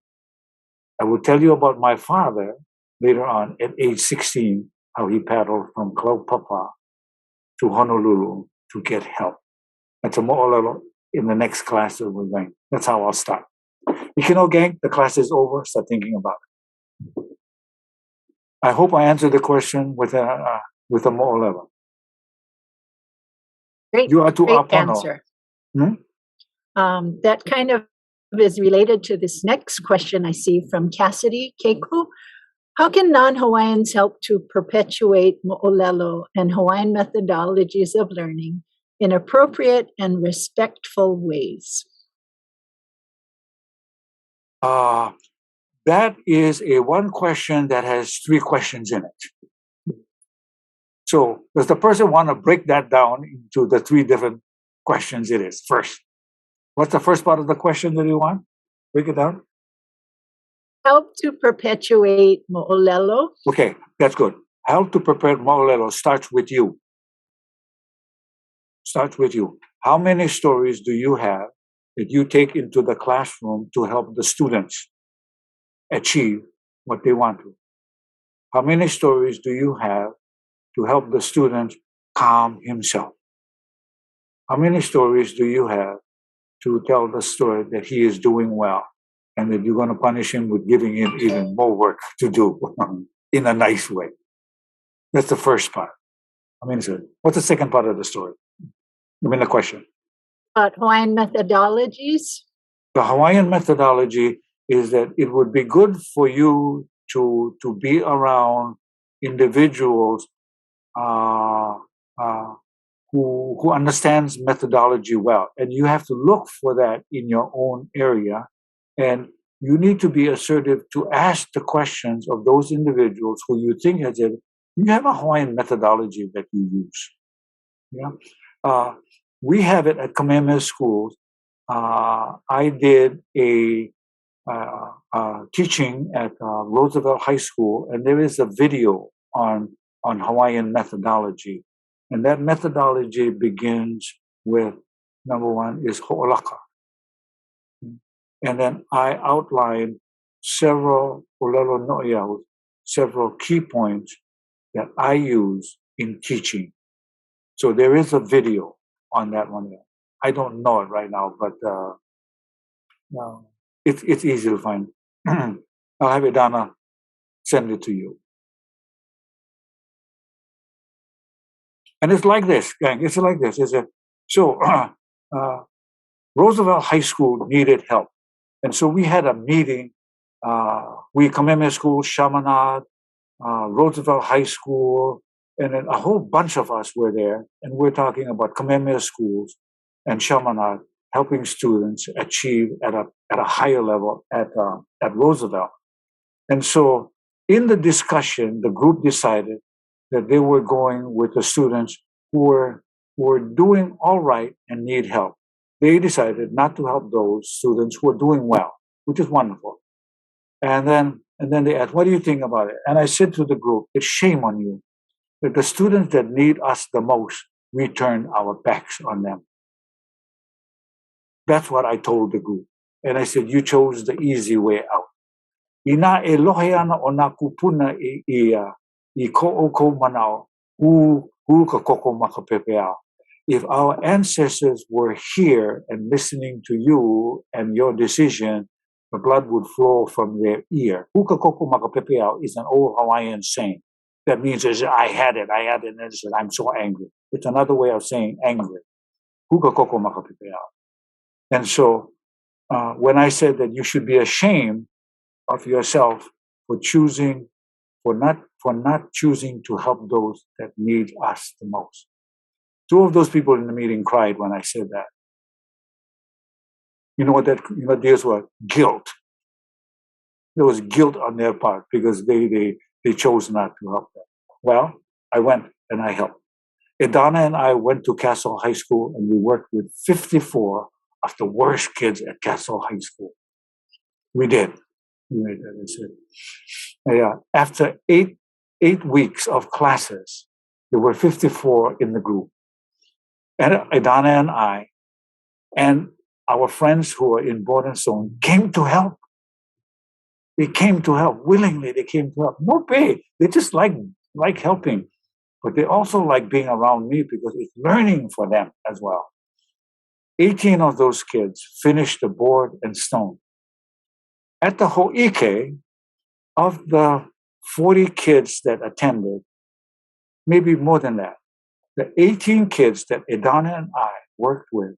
S2: I will tell you about my father later on at age 16, how he paddled from Kaupapa to Honolulu to get help. That's a Moʻolelo in the next class that we're going. That's how I'll start. Ikino gang, the class is over. Start thinking about it. I hope I answered the question with a Moʻolelo.
S1: Great,
S2: You are to
S1: great
S2: Apano.
S1: answer.
S2: Hmm?
S1: That kind of is related to this next question I see from Cassidy Keiko. How can non-Hawaiians help to perpetuate Moʻolelo and Hawaiian methodologies of learning in appropriate and respectful ways?
S2: That is one question that has 3 questions in it. So does the person want to break that down into the 3 different questions it is? First, what's the first part of the question that you want? Break it down.
S1: Help to perpetuate Moʻolelo.
S2: Okay, that's good. Help to perpetuate Moʻolelo starts with you. Starts with you. How many stories do you have that you take into the classroom to help the students achieve what they want to? How many stories do you have to help the student calm himself? How many stories do you have to tell the story that he is doing well and that you're going to punish him with giving him even more work to do in a nice way? That's the first part. What's the second part of the story? The question.
S1: Hawaiian methodologies.
S2: The Hawaiian methodology is that it would be good for you to be around individuals who understands methodology well, and you have to look for that in your own area, and you need to be assertive to ask the questions of those individuals who you think has it. You have a Hawaiian methodology that you use. Yeah, we have it at Kamehameha schools. I did a teaching at Roosevelt High School, and there is a video on Hawaiian methodology. And that methodology begins with, number 1 is ho'olaka. And then I outlined several Olelo no'iau, several key points that I use in teaching. So there is a video on that one there. I don't know it right now, but it's easy to find. I'll have Idana send it to you. And it's like this, gang. It's like this. Roosevelt High School needed help. And so we had a meeting. We Kamehameha School, Chaminade, Roosevelt High School, and then a whole bunch of us were there. And we're talking about Kamehameha schools and Chaminade helping students achieve at a higher level at Roosevelt. And so in the discussion, the group decided that they were going with the students who were doing all right and need help. They decided not to help those students who are doing well, which is wonderful. And then they asked, what do you think about it? And I said to the group, it's shame on you that the students that need us the most, we turn our backs on them. That's what I told the group. And I said, you chose the easy way out. Ina e lohe ana o nā kūpuna I ko'oko manao, hu ka koko maka pepea. If our ancestors were here and listening to you and your decision, the blood would flow from their ear. Hu ka koko maka pepea is an old Hawaiian saying. That means I had it, and I said, I'm so angry. It's another way of saying angry. Hu ka koko maka pepea. And so when I said that you should be ashamed of yourself for not choosing to help those that need us the most. 2 of those people in the meeting cried when I said that. You know what theirs was? Guilt. There was guilt on their part because they chose not to help them. Well, I went and I helped. Idana and I went to Castle High School and we worked with 54 of the worst kids at Castle High School. We did. Yeah. After 8 weeks of classes, there were 54 in the group. and Idana and I, and our friends who were in board and stone came to help. They came to help willingly. They came to help. No pay. They just like helping, but they also like being around me because it's learning for them as well. 18 of those kids finished the board and stone. At the Ho'ike, of the 40 kids that attended, maybe more than that, the 18 kids that Idana and I worked with,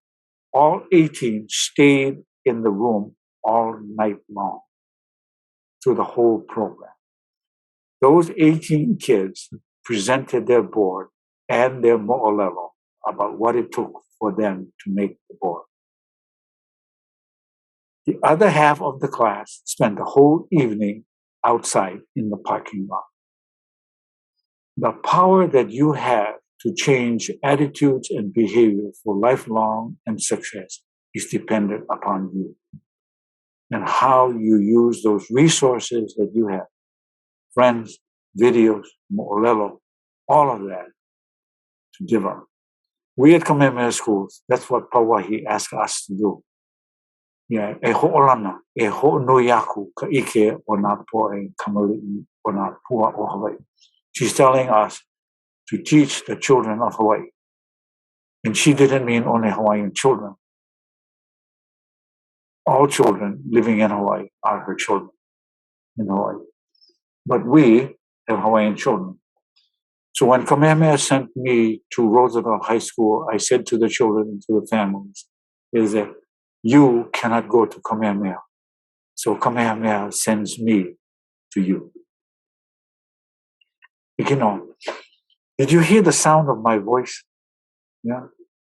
S2: all 18 stayed in the room all night long through the whole program. Those 18 kids presented their board and their mo'olelo about what it took for them to make the board. The other half of the class spent the whole evening outside in the parking lot. The power that you have to change attitudes and behavior for lifelong and success is dependent upon you and how you use those resources that you have. Friends, videos, mo'olelo, all of that to develop. We at Kamehameha Schools, that's what Pauahi asked us to do. Yeah, e ho'olana, e ho'onuiaku ka ike o nā poe kamali'i o nā pua o Hawaii. She's telling us to teach the children of Hawaii. And she didn't mean only Hawaiian children. All children living in Hawaii are her children in Hawaii. But we have Hawaiian children. So when Kamehameha sent me to Roosevelt High School, I said to the children and to the families, is that you cannot go to Kamehameha. So Kamehameha sends me to you. You know, did you hear the sound of my voice? Yeah.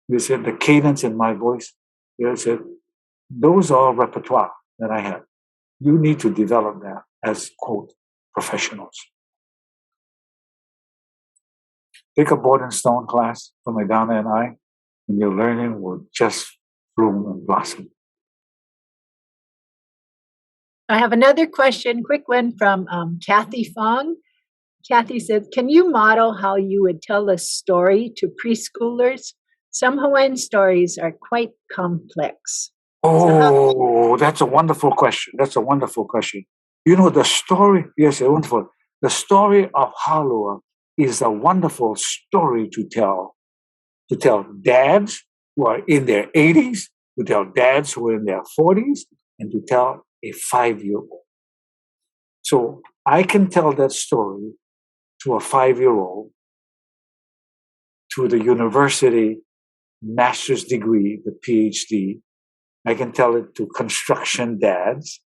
S2: You said the cadence in my voice. You said, those are repertoire that I have. You need to develop that as, quote, professionals. Take a board and stone class from Idana and I, and your learning will just bloom and blossom.
S1: I have another question, quick one from Kathy Fong. Kathy said, can you model how you would tell a story to preschoolers? Some Hawaiian stories are quite complex.
S2: Oh, that's a wonderful question. That's a wonderful question. You know, the story, yes, wonderful. The story of Halua is a wonderful story to tell dads who are in their 80s, to tell dads who are in their 40s, and to tell a 5-year-old. So I can tell that story to a 5-year-old, to the university master's degree, the PhD. I can tell it to construction dads,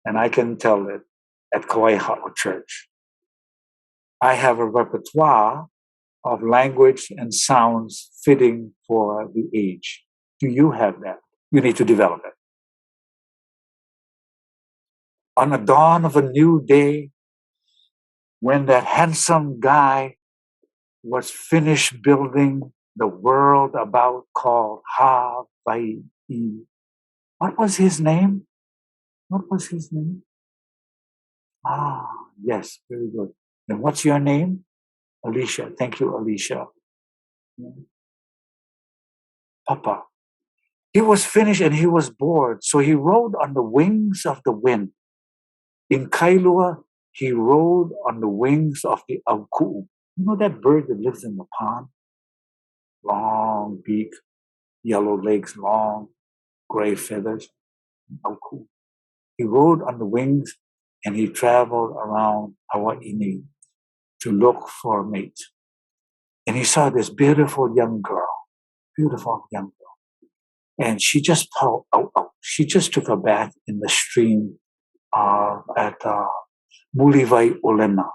S2: and I can tell it at Kauai Ha'o Church. I have a repertoire of language and sounds fitting for the age. Do you have that? You need to develop it. On the dawn of a new day, when that handsome guy was finished building the world about called Hawaiʻi. What was his name? What was his name? Ah, yes, very good. And what's your name? Alicia. Thank you, Alicia. Papa. He was finished and he was bored, so he rode on the wings of the wind. In Kailua, he rode on the wings of the auku'u. You know that bird that lives in the pond? Long beak, yellow legs, long gray feathers. Auku'u. He rode on the wings and he traveled around Hawaii to look for a mate. And he saw this beautiful young girl. And she just she just took a bath in the stream at Muliwai Olena.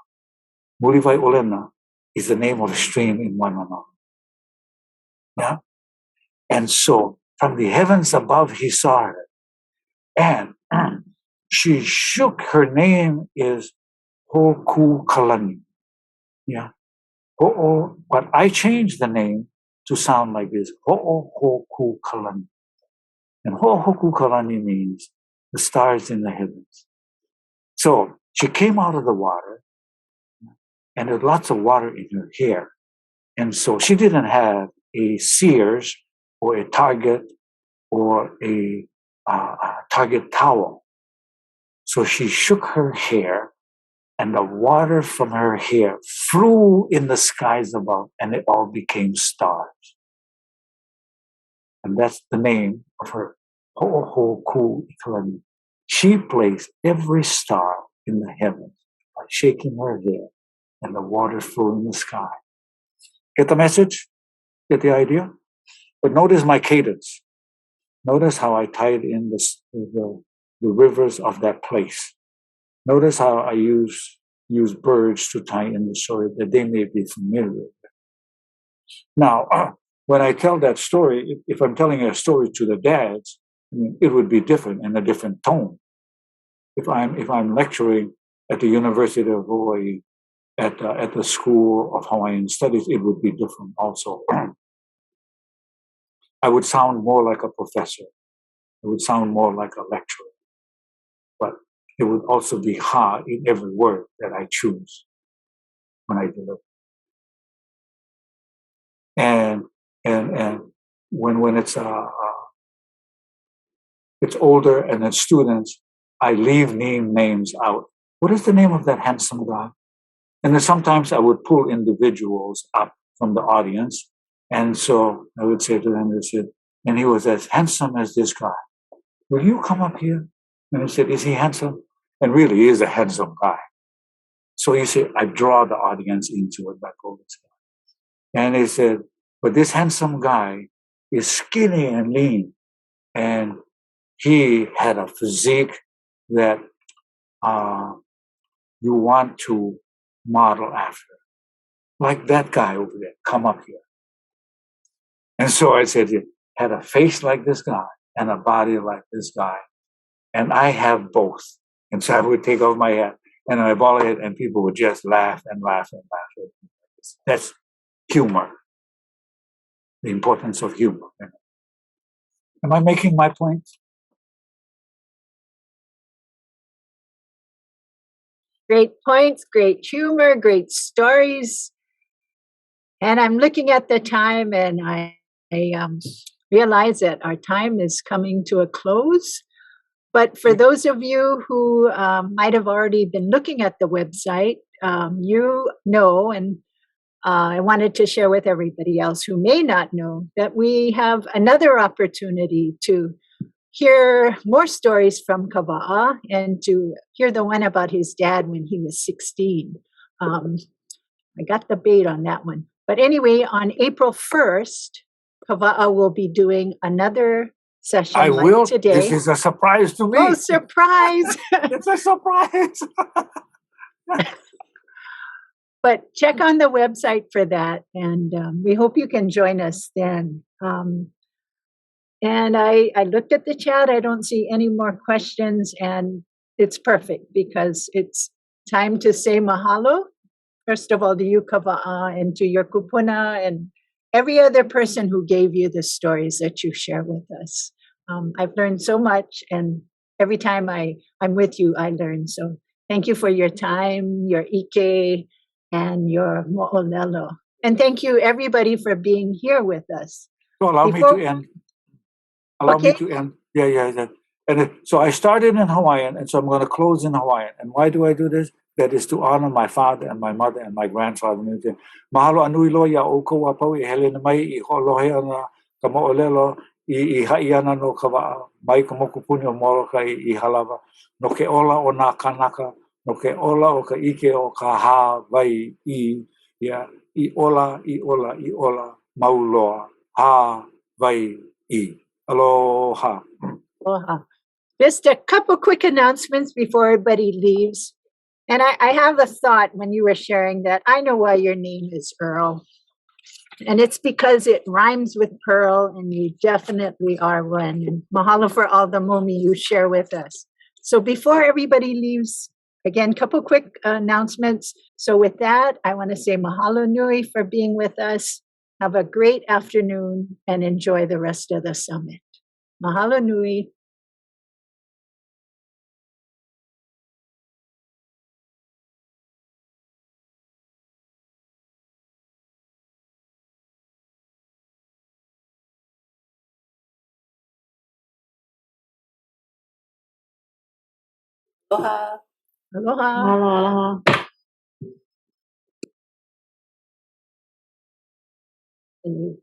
S2: Muliwai Olena is the name of a stream in Wanana. Yeah? And so from the heavens above, he saw her. And she shook. Her name is Hoku Kalani. Yeah. Ho'o, but I changed the name to sound like this. Ho'o Hoku Kalani. And Ho'o Hoku Kalani means the stars in the heavens. So she came out of the water, and there's lots of water in her hair. And so she didn't have a Sears or a Target or a Target towel. So she shook her hair, and the water from her hair flew in the skies above, and it all became stars. And that's the name of her Ho'oho Ku Ikalani. She placed every star in the heavens by shaking her hair, and the water flew in the sky. Get the message? Get the idea? But notice my cadence. Notice how I tied in the rivers of that place. Notice how I use birds to tie in the story that they may be familiar with. Now, when I tell that story, if I'm telling a story to the dads, I mean, it would be different in a different tone. If I'm lecturing at the University of Hawaii, at the School of Hawaiian Studies, it would be different also. I would sound more like a professor. It would sound more like a lecturer. But it would also be ha in every word that I choose when I deliver. And when it's older and it's students, I leave names out. What is the name of that handsome guy? And then sometimes I would pull individuals up from the audience. And so I would say to them, and he was as handsome as this guy. Will you come up here? And I said, is he handsome? And really, he is a handsome guy. So you see, I draw the audience into it by pulling this guy. And they said, but this handsome guy is skinny and lean. And he had a physique that you want to model after. Like that guy over there, come up here. And so I said, he had a face like this guy and a body like this guy. And I have both. And so I would take off my hat and I ball it, and people would just laugh and laugh and laugh. That's humor. The importance of humor. Am I making my point?
S1: Great points, great humor, great stories. And I'm looking at the time, and I realize that our time is coming to a close. But for those of you who might have already been looking at the website, you know, and I wanted to share with everybody else who may not know, that we have another opportunity to hear more stories from Kawaʻa and to hear the one about his dad when he was 16. I got the bait on that one. But anyway, on April 1st, Kawaʻa will be doing another session
S2: I
S1: like
S2: will.
S1: today.
S2: This is a surprise to me.
S1: Oh, surprise!
S2: It's a surprise.
S1: But check on the website for that, and we hope you can join us then. And I looked at the chat. I don't see any more questions, and it's perfect because it's time to say mahalo. First of all, to you, Kawaʻa, and to your Kūpuna, and every other person who gave you the stories that you share with us. I've learned so much, and every time I'm with you, I learn. So thank you for your time, your ike, and your mo'olelo. And thank you, everybody, for being here with us.
S2: So allow me to end. Allow me to end. Yeah. And so I started in Hawaiian, and so I'm going to close in Hawaiian. And why do I do this? That is to honor my father and my mother and my grandfather. Mahalo anui loa o koua pau I hele na mai I holohe ana ka mo'olelo I hai ana no Kawaʻa mai ka mokupuni o Moloka I halawa no ke ola o nā kanaka no ke ola o ka ike o ka Hawaiʻi I ola mauloa Hawaiʻi. Aloha.
S1: Aloha. Just a couple quick announcements before everybody leaves. And I have a thought when you were sharing that. I know why your name is Earl. And it's because it rhymes with pearl, and you definitely are one. And mahalo for all the momi you share with us. So before everybody leaves, again, couple quick announcements. So with that, I want to say mahalo nui for being with us. Have a great afternoon and enjoy the rest of the summit. Mahalo nui.
S5: Aloha.
S1: Aloha.
S5: Aloha.
S1: And you